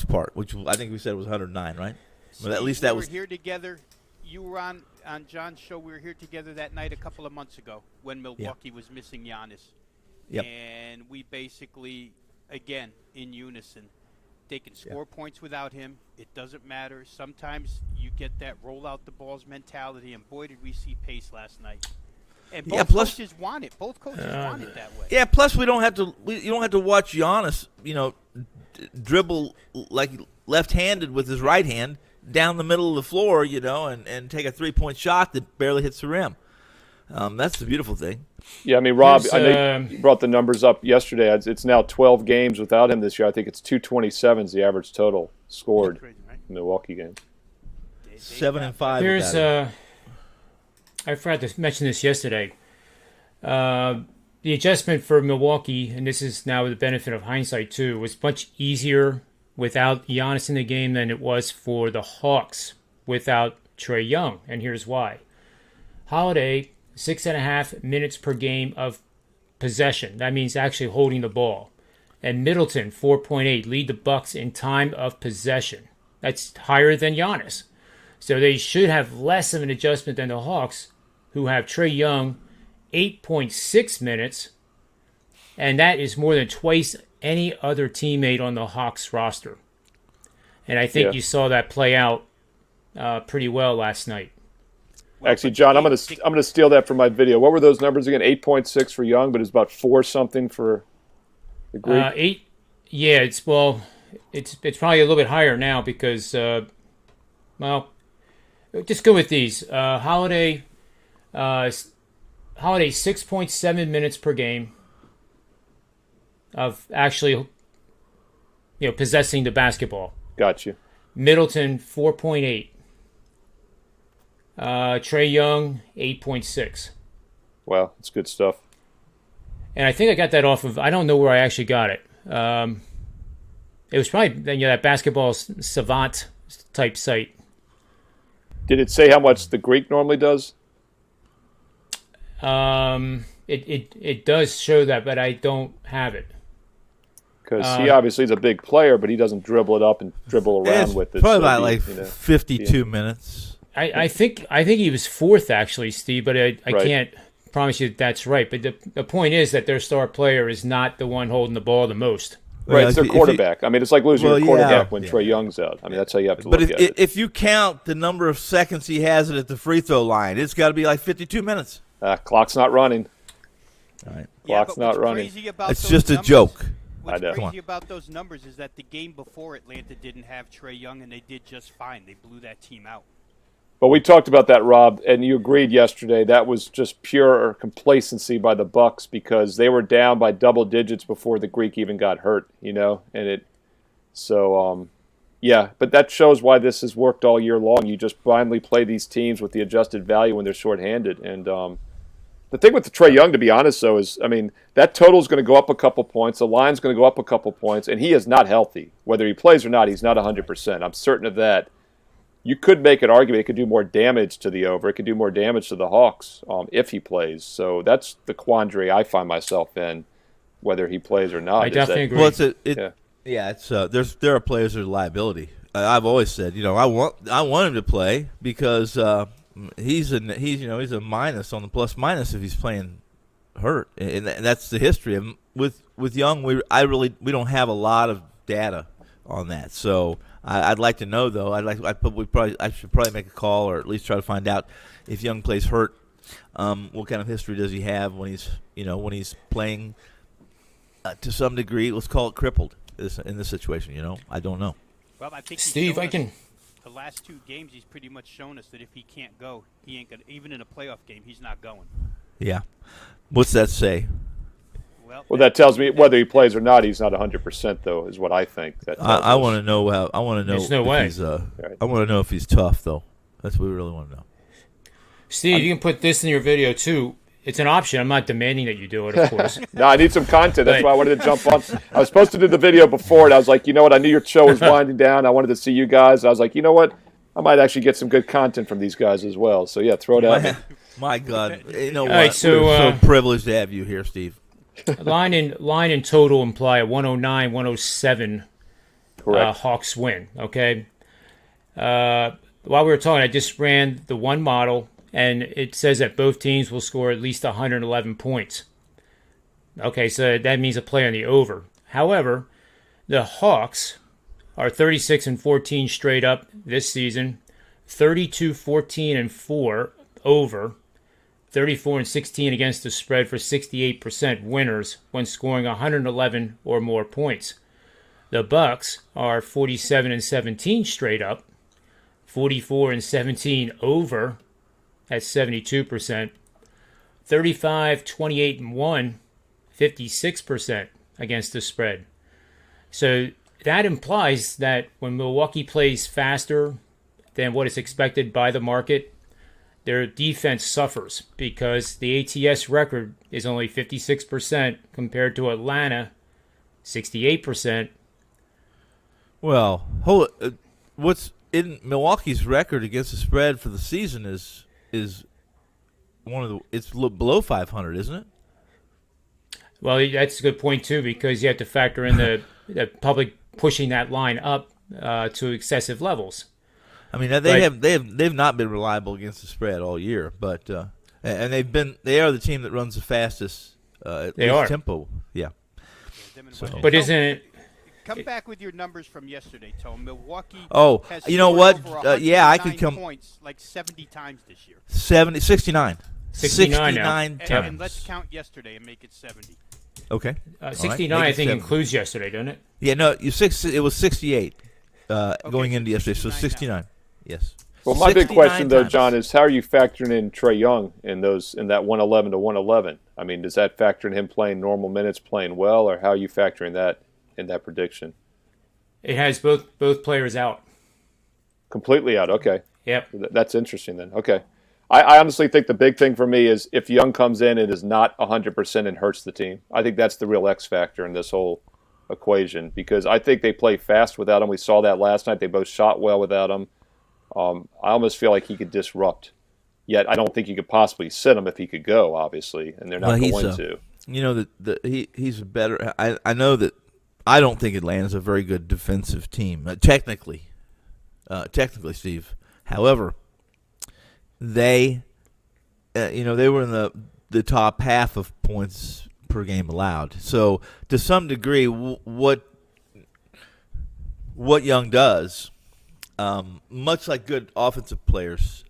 C: part, which I think we said was 109, right?
B: Steve,
C: well, at least that was.
B: We were here together. You were on John's show. We were here together that night a couple of months ago when Milwaukee was missing Giannis.
C: Yep.
B: And we basically, again, in unison, they can score points without him. It doesn't matter. Sometimes you get that roll out the balls mentality, and boy, did we see pace last night. And both coaches want it. Both coaches want it that way.
C: Yeah. Plus, you don't have to watch Giannis, dribble like left-handed with his right hand down the middle of the floor, and take a 3-point shot that barely hits the rim. That's the beautiful thing.
D: Yeah, I mean, Rob, I know you brought the numbers up yesterday. It's now 12 games without him this year. I think it's 227 is the average total scored in Milwaukee games.
C: 7-5.
A: Here's I forgot to mention this yesterday. The adjustment for Milwaukee, and this is now with the benefit of hindsight too, was much easier without Giannis in the game than it was for the Hawks without Trae Young, and here's why. Holiday, 6.5 minutes per game of possession. That means actually holding the ball. And Middleton, 4.8, lead the Bucks in time of possession. That's higher than Giannis. So they should have less of an adjustment than the Hawks, who have Trae Young, 8.6 minutes, and that is more than twice any other teammate on the Hawks roster. And I think you saw that play out pretty well last night.
D: Actually, John, I'm gonna steal that from my video. What were those numbers again? 8.6 for Young, but it's about 4 something for the Greek.
A: 8. Yeah, it's probably a little bit higher now because just go with these. Holiday 6.7 minutes per game of actually possessing the basketball.
D: Got you.
A: Middleton 4.8. Trae Young 8.6.
D: Wow, that's good stuff.
A: And I think I got that off of, I don't know where I actually got it. It was probably that Basketball Savant type site.
D: Did it say how much the Greek normally does?
A: It does show that, but I don't have it.
D: Because he obviously is a big player, but he doesn't dribble it up and dribble around with it.
C: Probably about 52 minutes.
A: I think he was fourth actually, Steve, but I can't promise you that's right. But the point is that their star player is not the one holding the ball the most.
D: Right, it's their quarterback. I mean, it's like losing your quarterback when Trae Young's out. I mean, that's how you have to look at it.
C: But if you count the number of seconds he has it at the free throw line, it's got to be like 52 minutes.
D: Clock's not running.
C: All right.
D: Clock's not running.
C: It's just a joke.
B: What's crazy about those numbers is that the game before Atlanta didn't have Trae Young, and they did just fine. They blew that team out.
D: But we talked about that, Rob, and you agreed yesterday that was just pure complacency by the Bucks because they were down by double digits before the Greek even got hurt, and but that shows why this has worked all year long. You just blindly play these teams with the adjusted value when they're shorthanded. And the thing with the Trae Young, to be honest, though, is, I mean, that total is going to go up a couple points. The line's going to go up a couple points, and he is not healthy. Whether he plays or not, he's not 100%. I'm certain of that. You could make an argument it could do more damage to the over. It could do more damage to the Hawks if he plays. So that's the quandary I find myself in, whether he plays or not.
A: I definitely agree.
C: Well, there are players that are liability. I've always said, I want him to play because he's a minus on the plus minus if he's playing hurt, and that's the history. And with Young, we don't have a lot of data on that, so. I'd like to know though. I should probably make a call or at least try to find out if Young plays hurt. What kind of history does he have when he's playing to some degree? Let's call it crippled in this situation. I don't know.
B: Well, I think
A: Steve,
B: the last 2 games he's pretty much shown us that if he can't go, he ain't gonna. Even in a playoff game, he's not going.
C: Yeah. What's that say?
D: Well, that tells me whether he plays or not, he's not 100%, though, is what I think.
C: I want to know. I want to know.
A: There's no way.
C: I want to know if he's tough, though. That's what we really want to know.
A: Steve, you can put this in your video too. It's an option. I'm not demanding that you do it, of course.
D: No, I need some content. That's why I wanted to jump on. I was supposed to do the video before, and I was like, you know what? I knew your show was winding down. I wanted to see you guys. I was like, you know what? I might actually get some good content from these guys as well. So, yeah, throw it out.
C: My God. You know what?
A: Right, so,
C: we're so privileged to have you here, Steve.
A: Line and total imply a 109, 107 Hawks win, okay? While we were talking, I just ran the one model, and it says that both teams will score at least 111 points. Okay, so that means a play on the over. However, the Hawks are 36-14 straight up this season, 32-14-4 over, 34-16 against the spread for 68% winners when scoring 111 or more points. The Bucks are 47-17 straight up, 44-17 over at 72%, 35-28-1, 56% against the spread. So that implies that when Milwaukee plays faster than what is expected by the market, their defense suffers because the ATS record is only 56% compared to Atlanta, 68%.
C: Well, what's in Milwaukee's record against the spread for the season is it's below 500, isn't it?
A: Well, that's a good point too, because you have to factor in the public pushing that line up to excessive levels.
C: I mean, they've not been reliable against the spread all year, but and they are the team that runs the fastest tempo. Yeah.
B: So.
A: But isn't it?
B: Come back with your numbers from yesterday, Tom. Milwaukee.
C: Oh,
B: has
C: you know what?
B: Yeah,
C: I could come
B: points like 70 times this year.
C: 69.
A: 69 now.
C: times.
B: And let's count yesterday and make it 70.
C: Okay.
A: 69, I think, includes yesterday, doesn't it?
C: Yeah, no, it was 68 going into yesterday, so 69. Now. Yes.
D: Well, my big question, though, John, is how are you factoring in Trae Young in that 111 to 111? I mean, does that factor in him playing normal minutes, playing well, or how are you factoring that in that prediction?
A: It has both players out.
D: Completely out, okay.
A: Yep.
D: That's interesting then. Okay. I honestly think the big thing for me is if Young comes in and is not 100% and hurts the team. I think that's the real X factor in this whole equation because I think they play fast without him. We saw that last night. They both shot well without him. I almost feel like he could disrupt. Yet I don't think you could possibly sit him if he could go, obviously, and they're not going to.
C: You know, he's a better – I know that I don't think Atlanta's a very good defensive team, technically, Steve. However, they were in the top half of points per game allowed. So to some degree, what Young does, much like good offensive players,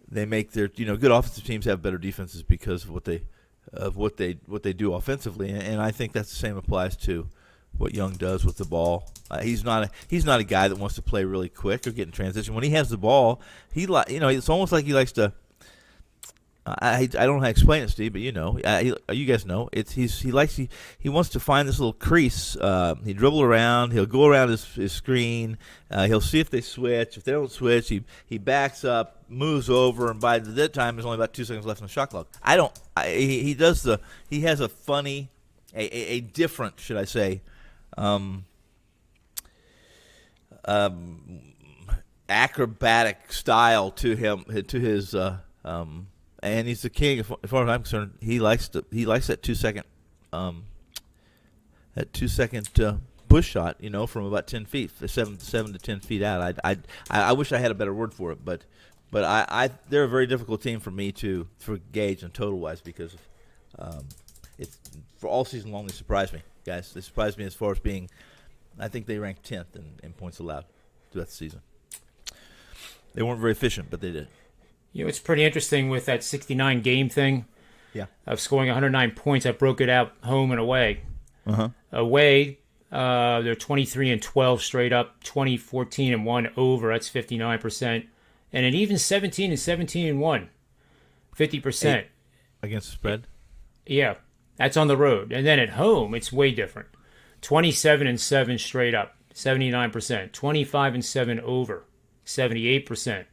C: they make their good offensive teams have better defenses because of what they do offensively, and I think that's the same applies to what Young does with the ball. He's not a guy that wants to play really quick or get in transition. When he has the ball, it's almost like he likes to. I don't know how to explain it, Steve, but you guys know he wants to find this little crease. He dribble around. He'll go around his screen. He'll see if they switch. If they don't switch, he backs up, moves over, and by that time there's only about 2 seconds left in the shot clock. He has a funny, a different, should I say, acrobatic style to his. And he's the king. As far as I'm concerned, he likes that 2 second, push shot. From about 10 feet, 7 to 10 feet out. I wish I had a better word for it, but they're a very difficult team for me to gauge and total wise because it's for all season long. They surprised me, guys. They surprised me as far as being. I think they ranked 10th in points allowed throughout the season. They weren't very efficient, but they did.
A: It's pretty interesting with that 69 game thing.
C: Yeah.
A: Of scoring 109 points. I broke it out home and away.
C: Uh-huh.
A: Away, they're 23-12 straight up, 20-14-1 over. That's 59%. And an even 17-17-1, 50%.
C: Against the spread?
A: Yeah. That's on the road. And then at home, it's way different. 27-7 straight up, 79%. 25-7 over, 78%.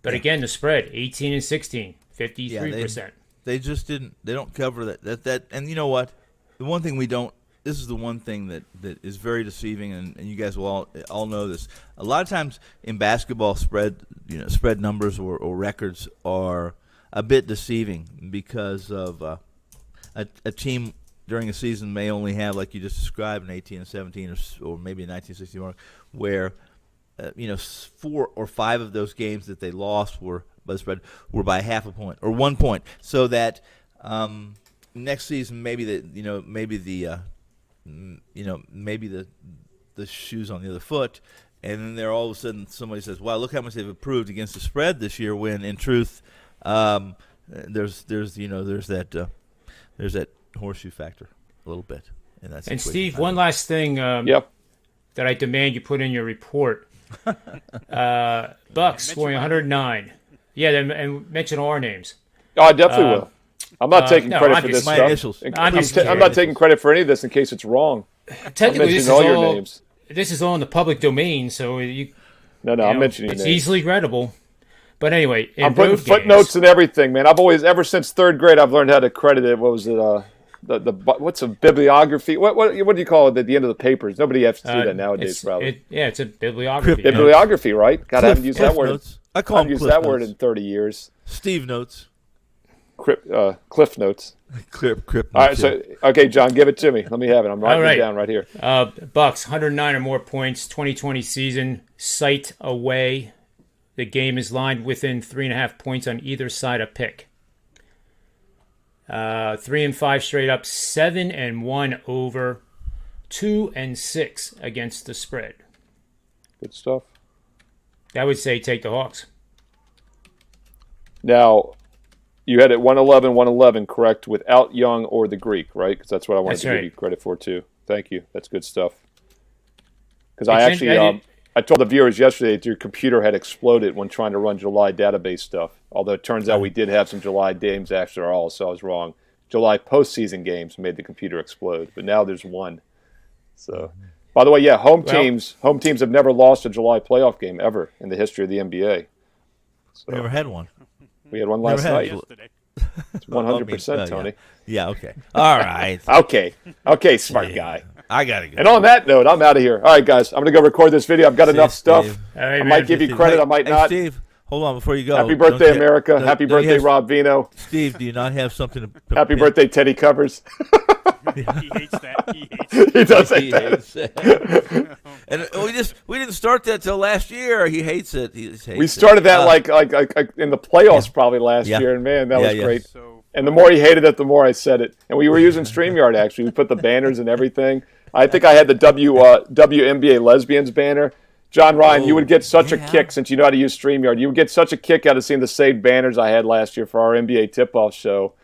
A: But again, the spread 18 and 16, 53%.
C: They just didn't. They don't cover that. And you know what? The one thing we don't. This is the one thing that is very deceiving, and you guys will all know this. A lot of times in basketball, spread numbers or records are a bit deceiving because of a team during a season may only have, like you just described, an 18 and 17 or maybe a 1961, where 4 or 5 of those games that they lost were by the spread were by half a point or 1 point, so that next season maybe the shoe's on the other foot, and then there all of a sudden somebody says, "Wow, look how much they've improved against the spread this year." When in truth, there's that horseshoe factor a little bit in that situation.
A: And Steve, one last thing that I demand you put in your report. Bucks scoring 109. Yeah, and mention our names.
D: Oh, I definitely will. I'm not taking credit for this
C: my
D: stuff.
C: Initials.
D: I'm not taking credit for any of this in case it's wrong.
A: Technically, this is
D: all your names.
A: This is all in the public domain, so
D: I'm mentioning
A: it's
D: names.
A: easily readable. But anyway,
D: I'm putting footnotes and everything, man. Ever since 3rd grade, I've learned how to credit it. What was it? What's a bibliography? What do you call it at the end of the papers? Nobody has to do that nowadays, probably.
A: It's a bibliography.
D: Bibliography, right? God, I haven't used that word.
C: Notes. I haven't used that
D: word in 30 years.
C: Steve notes.
D: Cliff notes.
C: Clip notes.
D: All right, okay, John, give it to me. Let me have it. I'm writing it down right here.
A: Bucks 109 or more points. 2020 season. Sight away. The game is lined within 3.5 points on either side of pick. 3 and 5 straight up. 7 and 1 over. 2 and 6 against the spread.
D: Good stuff.
A: I would say take the Hawks.
D: Now, you had it 111, correct, without Young or the Greek, right? Because that's what I wanted to give you credit for, too. Thank you. That's good stuff. Because I told the viewers yesterday that your computer had exploded when trying to run July database stuff. Although it turns out we did have some July games after all, so I was wrong. July postseason games made the computer explode, but now there's one. So, by the way, home teams have never lost a July playoff game ever in the history of the NBA. So,
C: we never had one.
D: We had one last night. It's 100%, Tony.
C: Yeah, okay. All right.
D: Okay, smart guy.
C: I got to go.
D: And on that note, I'm out of here. All right, guys, I'm going to go record this video. I've got enough stuff.
A: Right,
D: I might give you credit. I might not.
C: Steve, hold on before you go.
D: Happy birthday, America. Happy birthday, Rob Veno.
C: Steve, do you not have something to...
D: Happy birthday, Teddy Covers.
B: He hates that.
D: He does hate that.
C: And we didn't start that till last year. He hates it.
D: We started that like in the playoffs probably last year, and man, that was great. And the more he hated it, the more I said it. And we were using StreamYard, actually. We put the banners and everything. I think I had the WNBA lesbians banner. John Ryan, you would get such a kick, since you know how to use StreamYard. You would get such a kick out of seeing the saved banners I had last year for our NBA tip-off show.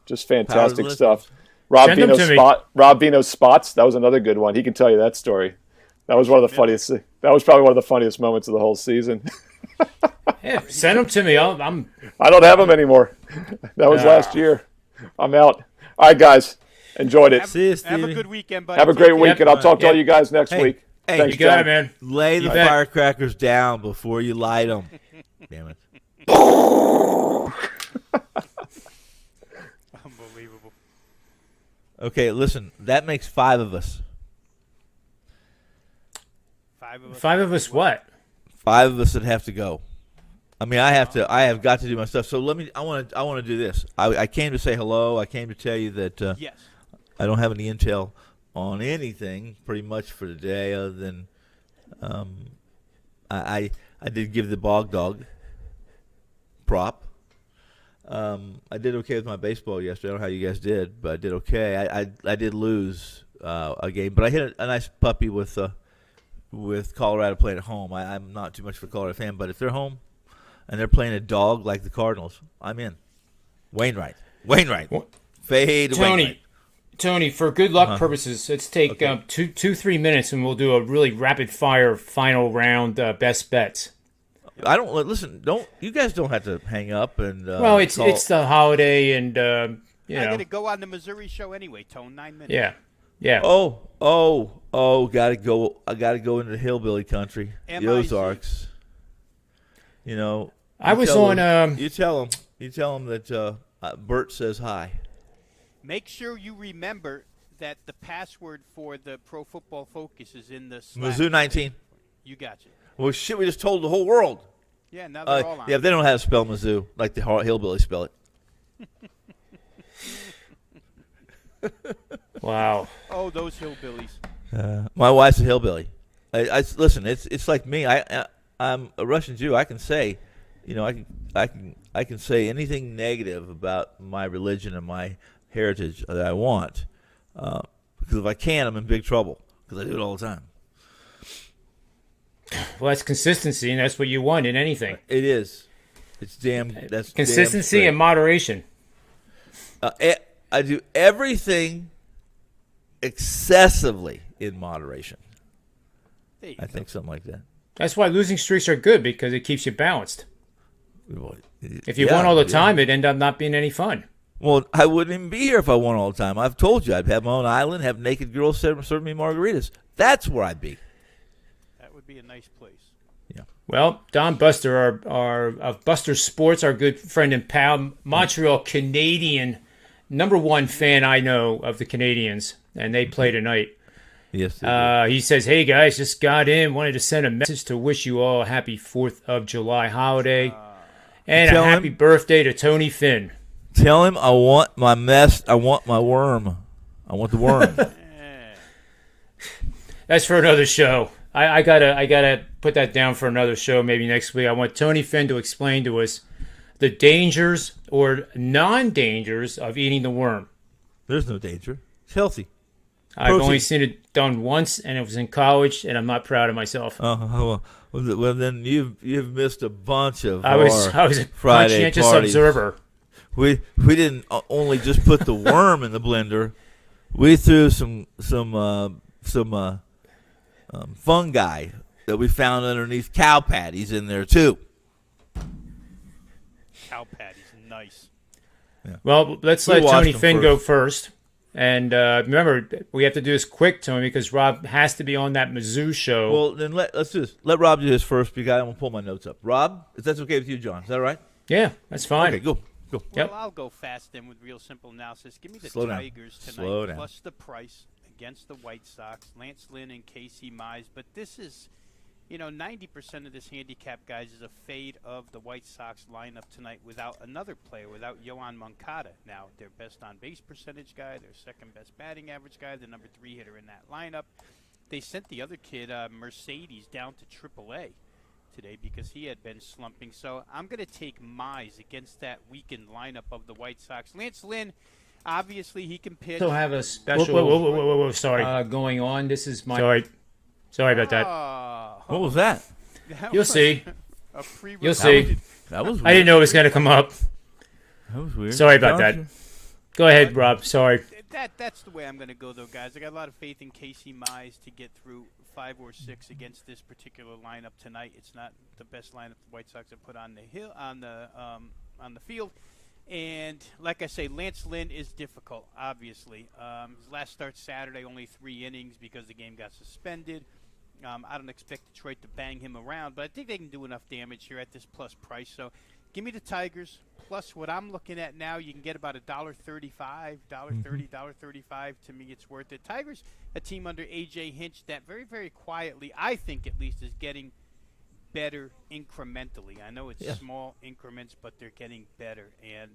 D: Just fantastic stuff. Rob Veno's spots. That was another good one. He can tell you that story. That was one of the funniest. That was probably one of the funniest moments of the whole season.
A: Yeah, send them to me.
D: I don't have them anymore. That was last year. I'm out. All right, guys. Enjoyed it.
C: See you, Stevie.
B: Have a good weekend, buddy.
D: Have a great weekend. I'll talk to all you guys next week.
C: Hey,
D: thanks,
A: you got
D: John.
A: it, man.
C: Lay the firecrackers down before you light them. Damn it.
B: Unbelievable.
C: Okay, listen. That makes 5 of us.
B: 5 of us.
A: 5 of us what?
C: 5 of us that have to go. I mean, I have got to do my stuff. So I want to do this. I came to say hello. I came to tell you that
B: Yes.
C: I don't have any intel on anything pretty much for today, other than I did give the bog dog prop. I did okay with my baseball yesterday. I don't know how you guys did, but I did okay. I did lose a game, but I hit a nice puppy with Colorado playing at home. I'm not too much of a Colorado fan, but if they're home and they're playing a dog like the Cardinals, I'm in. Wainwright. Fade Wainwright.
A: Tony, for good luck purposes, let's take 2-3 minutes and we'll do a really rapid fire final round best bets.
C: You guys don't have to hang up and.
A: Well, it's the holiday and I'm
B: going to go on the Missouri show anyway. Tone 9 minutes.
A: Yeah.
C: Gotta go. I gotta go into the hillbilly country, the Ozarks.
A: I was on.
C: You tell him. You tell him that Bert says hi.
B: Make sure you remember that the password for the Pro Football Focus is in the Slack.
C: Mizzou 19.
B: You got you.
C: Well, shit, we just told the whole world.
B: Yeah, now they're all on.
C: Yeah, they don't know how to spell Mizzou like the hillbillies spell it.
A: Wow.
B: Oh, those hillbillies.
C: My wife's a hillbilly. Listen. It's like me. I'm a Russian Jew. I can say, I can say anything negative about my religion and my heritage that I want. Because if I can't, I'm in big trouble. Because I do it all the time.
A: Well, that's consistency, and that's what you want in anything.
C: It is. It's that's
A: consistency and moderation.
C: I do everything excessively in moderation. I think something like that.
A: That's why losing streaks are good, because it keeps you balanced. If you won all the time, it'd end up not being any fun.
C: Well, I wouldn't even be here if I won all the time. I've told you I'd have my own island, have naked girls serve me margaritas. That's where I'd be.
B: That would be a nice place.
C: Yeah.
A: Well, Don Buster, our of Buster Sports, our good friend and pal, Montreal Canadian, #1 fan I know of the Canadians, and they play tonight.
C: Yes.
A: He says, "Hey guys, just got in. Wanted to send a message to wish you all a happy 4th of July holiday and a happy birthday to Tony Finn."
C: Tell him I want my mess. I want my worm. I want the worm.
A: That's for another show. I gotta put that down for another show, maybe next week. I want Tony Finn to explain to us the dangers or non-dangers of eating the worm.
C: There's no danger. It's healthy.
A: I've only seen it done once, and it was in college, and I'm not proud of myself.
C: Well, then you've missed a bunch of.
A: I was a
C: Friday
A: conscientious
C: parties.
A: observer.
C: We didn't only just put the worm in the blender. We threw some fungi that we found underneath cow patties in there too.
B: Cow patties, nice.
C: Yeah.
A: Well, let's let Tony Finn go first. And remember, we have to do this quick, Tony, because Rob has to be on that Mizzou show.
C: Well, then let's do this. Let Rob do this first, because I'm going to pull my notes up. Rob, if that's okay with you, John. Is that all right?
A: Yeah, that's fine.
C: Okay, go.
B: Well,
A: Yep.
B: I'll go fast then with real simple analysis. Give me the
C: Slow down.
B: Tigers tonight,
C: Slow down.
B: plus the price against the White Sox. Lance Lynn and Casey Mize. But this is, 90% of this handicap, guys, is a fade of the White Sox lineup tonight without another player, without Yohan Moncada. Now, their best on-base percentage guy, their second-best batting average guy, the number 3 hitter in that lineup. They sent the other kid, Mercedes, down to AAA today because he had been slumping. So I'm going to take Mize against that weakened lineup of the White Sox. Lance Lynn, obviously he can pitch.
A: Also have a special whoa, sorry. Going on. This is my sorry about that.
C: What was that?
A: You'll see. You'll see.
C: That was weird.
A: I didn't know it was going to come up.
C: That was weird.
A: Sorry about that. Go ahead, Rob. Sorry.
B: That's the way I'm going to go, though, guys. I got a lot of faith in Casey Mize to get through 5 or 6 against this particular lineup tonight. It's not the best lineup the White Sox have put on the field. And like I say, Lance Lynn is difficult, obviously. His last start Saturday, only 3 innings because the game got suspended. I don't expect Detroit to bang him around, but I think they can do enough damage here at this plus price. So give me the Tigers. Plus what I'm looking at now, you can get about $1.35, $1.30, $1.35. To me, it's worth it. Tigers, a team under A.J. Hinch that very, very quietly, I think at least, is getting better incrementally. I know it's small increments, but they're getting better. And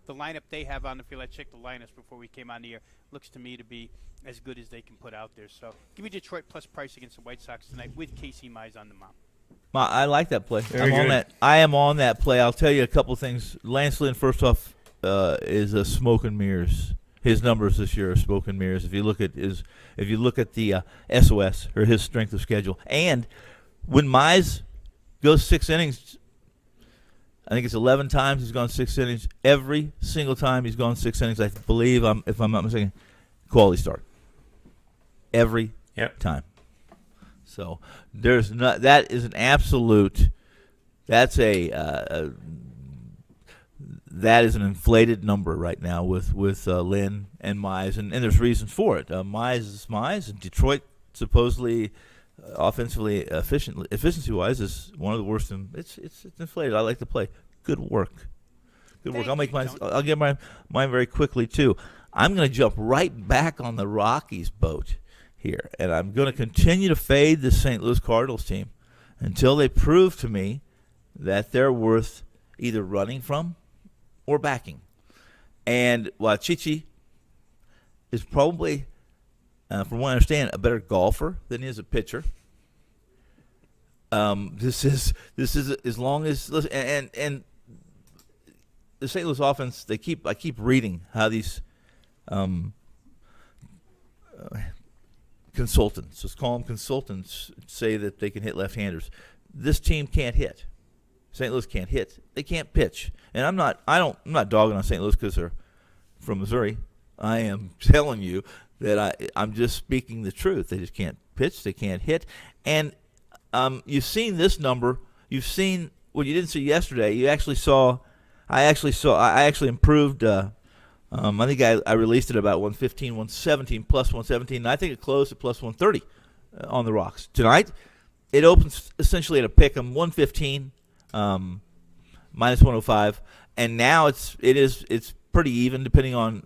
B: the lineup they have on the field, I checked the lineups before we came on the air, looks to me to be as good as they can put out there. So give me Detroit plus price against the White Sox tonight with Casey Mize on the mound. I
C: like that play.
A: Very good.
C: I am on that play. I'll tell you a couple things. Lance Lynn, first off, is a smoke and mirrors. His numbers this year are smoke and mirrors. If you look at the SOS or his strength of schedule, and when Mize goes 6 innings, I think it's 11 times he's gone 6 innings. Every single time he's gone 6 innings, I believe, if I'm not mistaken, quality start. Every time. So there's not. That is an absolute. That is an inflated number right now with Lynn and Mize, and there's reasons for it. Mize is Mize, and Detroit supposedly offensively, efficiency-wise, is one of the worst. It's inflated. I like to play. Good work. Good work. I'll get mine very quickly too. I'm going to jump right back on the Rockies boat here, and I'm going to continue to fade the St. Louis Cardinals team until they prove to me that they're worth either running from or backing. And while Chichi is probably, from what I understand, a better golfer than he is a pitcher, this is as long as and the St. Louis offense. I keep reading how these consultants, let's call them consultants, say that they can hit left-handers. This team can't hit. St. Louis can't hit. They can't pitch. And I'm not dogging on St. Louis because they're from Missouri. I am telling you that I'm just speaking the truth. They just can't pitch. They can't hit. And you've seen this number. You've seen what you didn't see yesterday. You actually saw. I actually improved. I think I released it about 115, 117, plus 117, and I think it closed at plus 130 on the Rocks. Tonight, it opens essentially at a pick 'em 115, minus 105, and now it's pretty even depending on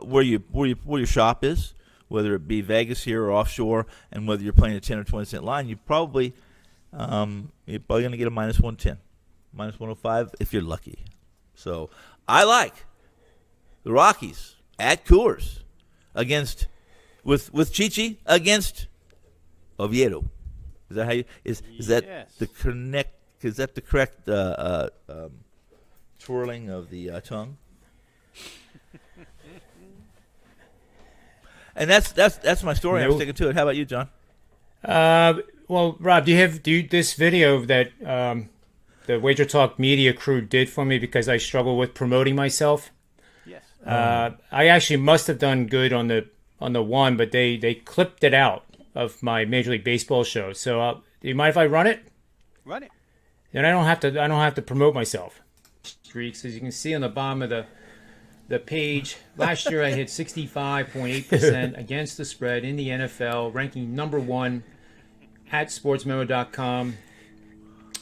C: where your shop is, whether it be Vegas here or offshore, and whether you're playing a 10 or 20 cent line. You're probably going to get a minus 110, minus 105 if you're lucky. So I like the Rockies at Coors against with Chichi against Oviedo. Is that how you is that
B: Yes.
C: the connect? Is that the correct twirling of the tongue? And that's my story. I'm sticking to it. How about you, John?
A: Well, Rob, do you this video that the WagerTalk media crew did for me because I struggle with promoting myself?
B: Yes.
A: I actually must have done good on the one, but they clipped it out of my Major League Baseball show. So, do you mind if I run it?
B: Run it.
A: Then I don't have to promote myself. Streaks, as you can see on the bottom of the page. Last year I hit 65.8% against the spread in the NFL, ranking number 1 at sportsmemo.com,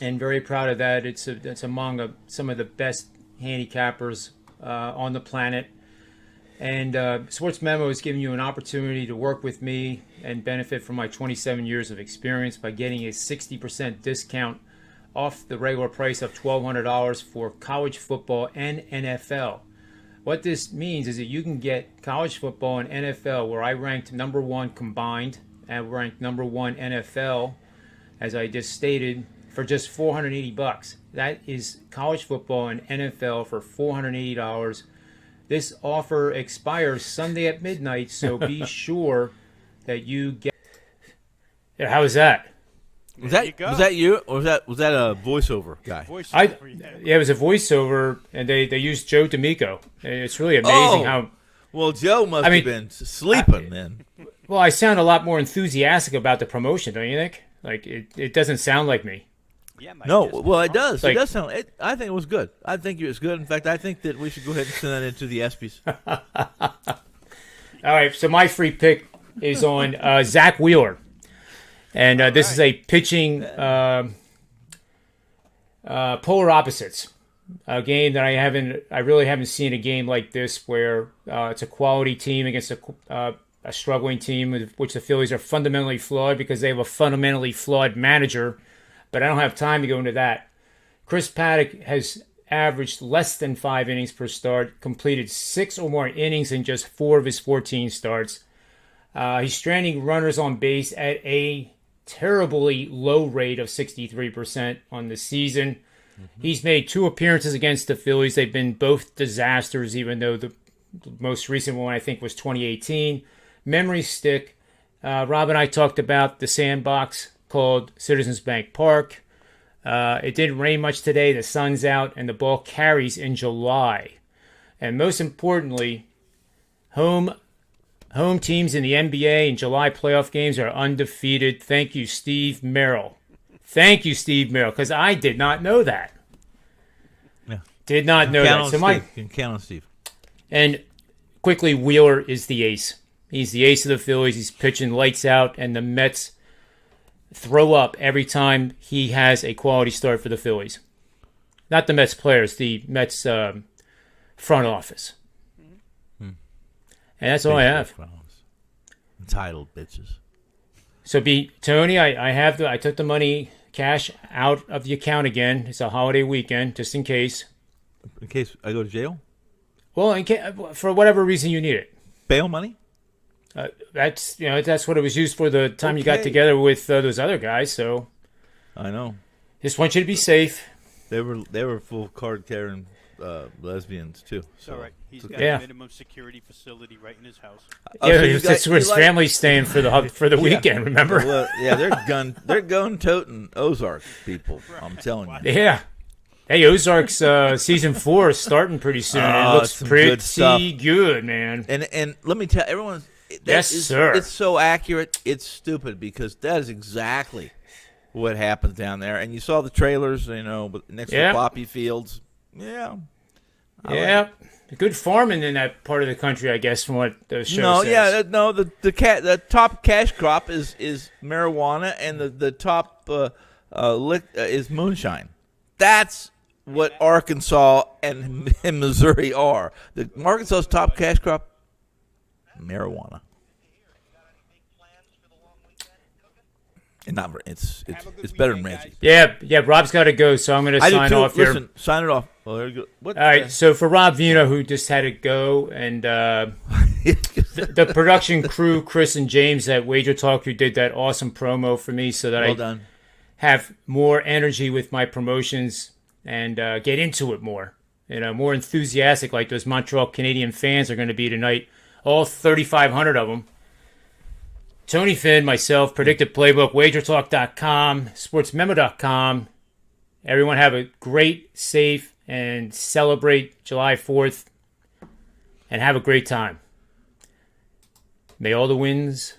A: and very proud of that. It's among some of the best handicappers on the planet. And Sports Memo is giving you an opportunity to work with me and benefit from my 27 years of experience by getting a 60% discount off the regular price of $1,200 for college football and NFL. What this means is that you can get college football and NFL, where I ranked number 1 combined and ranked number 1 NFL, as I just stated, for just $480. That is college football and NFL for $480. This offer expires Sunday at midnight, so be sure that you get. Yeah, how was that?
C: Was that you, or was that a voiceover guy?
A: Yeah, it was a voiceover, and they used Joe D'Amico. It's really amazing how.
C: Well, Joe must have been sleeping then.
A: Well, I sound a lot more enthusiastic about the promotion, don't you think? Like it doesn't sound like me.
B: Yeah,
C: no, well, it does. It does sound. I think it was good. I think it was good. In fact, I think that we should go ahead and send that into the ESPYs.
A: All right, so my free pick is on Zach Wheeler, and this is a pitching polar opposites. A game that I really haven't seen a game like this where it's a quality team against a struggling team, with which the Phillies are fundamentally flawed because they have a fundamentally flawed manager. But I don't have time to go into that. Chris Paddock has averaged less than 5 innings per start, completed 6 or more innings in just 4 of his 14 starts. He's stranding runners on base at a terribly low rate of 63% on the season. Mm-hmm. He's made 2 appearances against the Phillies. They've been both disasters, even though the most recent one I think was 2018. Memories stick. Rob and I talked about the sandbox called Citizens Bank Park. It didn't rain much today. The sun's out, and the ball carries in July. And most importantly, home teams in the NBA and July playoff games are undefeated. Thank you, Steve Merrill. Thank you, Steve Merrill, because I did not know that.
C: Yeah.
A: Did not know that.
C: So you can count on Steve.
A: And quickly, Wheeler is the ace. He's the ace of the Phillies. He's pitching lights out, and the Mets throw up every time he has a quality start for the Phillies. Not the Mets players, the Mets front office. And that's all I have.
C: Entitled bitches.
A: So, Tony, I took the money cash out of the account again. It's a holiday weekend, just in case.
C: In case I go to jail?
A: Well, for whatever reason you need it.
C: Bail money?
A: That's what it was used for the time you got together with those other guys. So
C: I know.
A: Just want you to be safe.
C: They were full card carrying lesbians too. So
B: all right. He's got a minimum security facility right in his house.
A: That's where his family's staying for the weekend. Remember?
C: Well, they're gun toting Ozark people. I'm telling you.
A: Yeah. Hey, Ozark's season 4 is starting pretty soon. It looks pretty good, man.
C: And let me tell everyone.
A: Sir.
C: It's so accurate. It's stupid because that is exactly what happens down there. And you saw the trailers, next to the poppy fields. Yeah.
A: Good farming in that part of the country, I guess, from what those shows says.
C: The top cash crop is marijuana, and the top is moonshine. That's what Arkansas and Missouri are. The Arkansas's top cash crop, marijuana. And it's better than Reggie.
A: Yeah. Rob's got to go, so I'm going to sign off here.
C: Listen, sign it off. Well, there you go.
A: All right. So for Rob Veno, who just had to go, and the production crew, Chris and James at WagerTalk, who did that awesome promo for me, so that I have more energy with my promotions and get into it more. More enthusiastic, like those Montreal Canadian fans are going to be tonight. All 3,500 of them. Tony Finn, myself, Predictive PlayBook, WagerTalk.com, SportsMemo.com. Everyone have a great, safe, and celebrate July 4th. And have a great time. May all the winds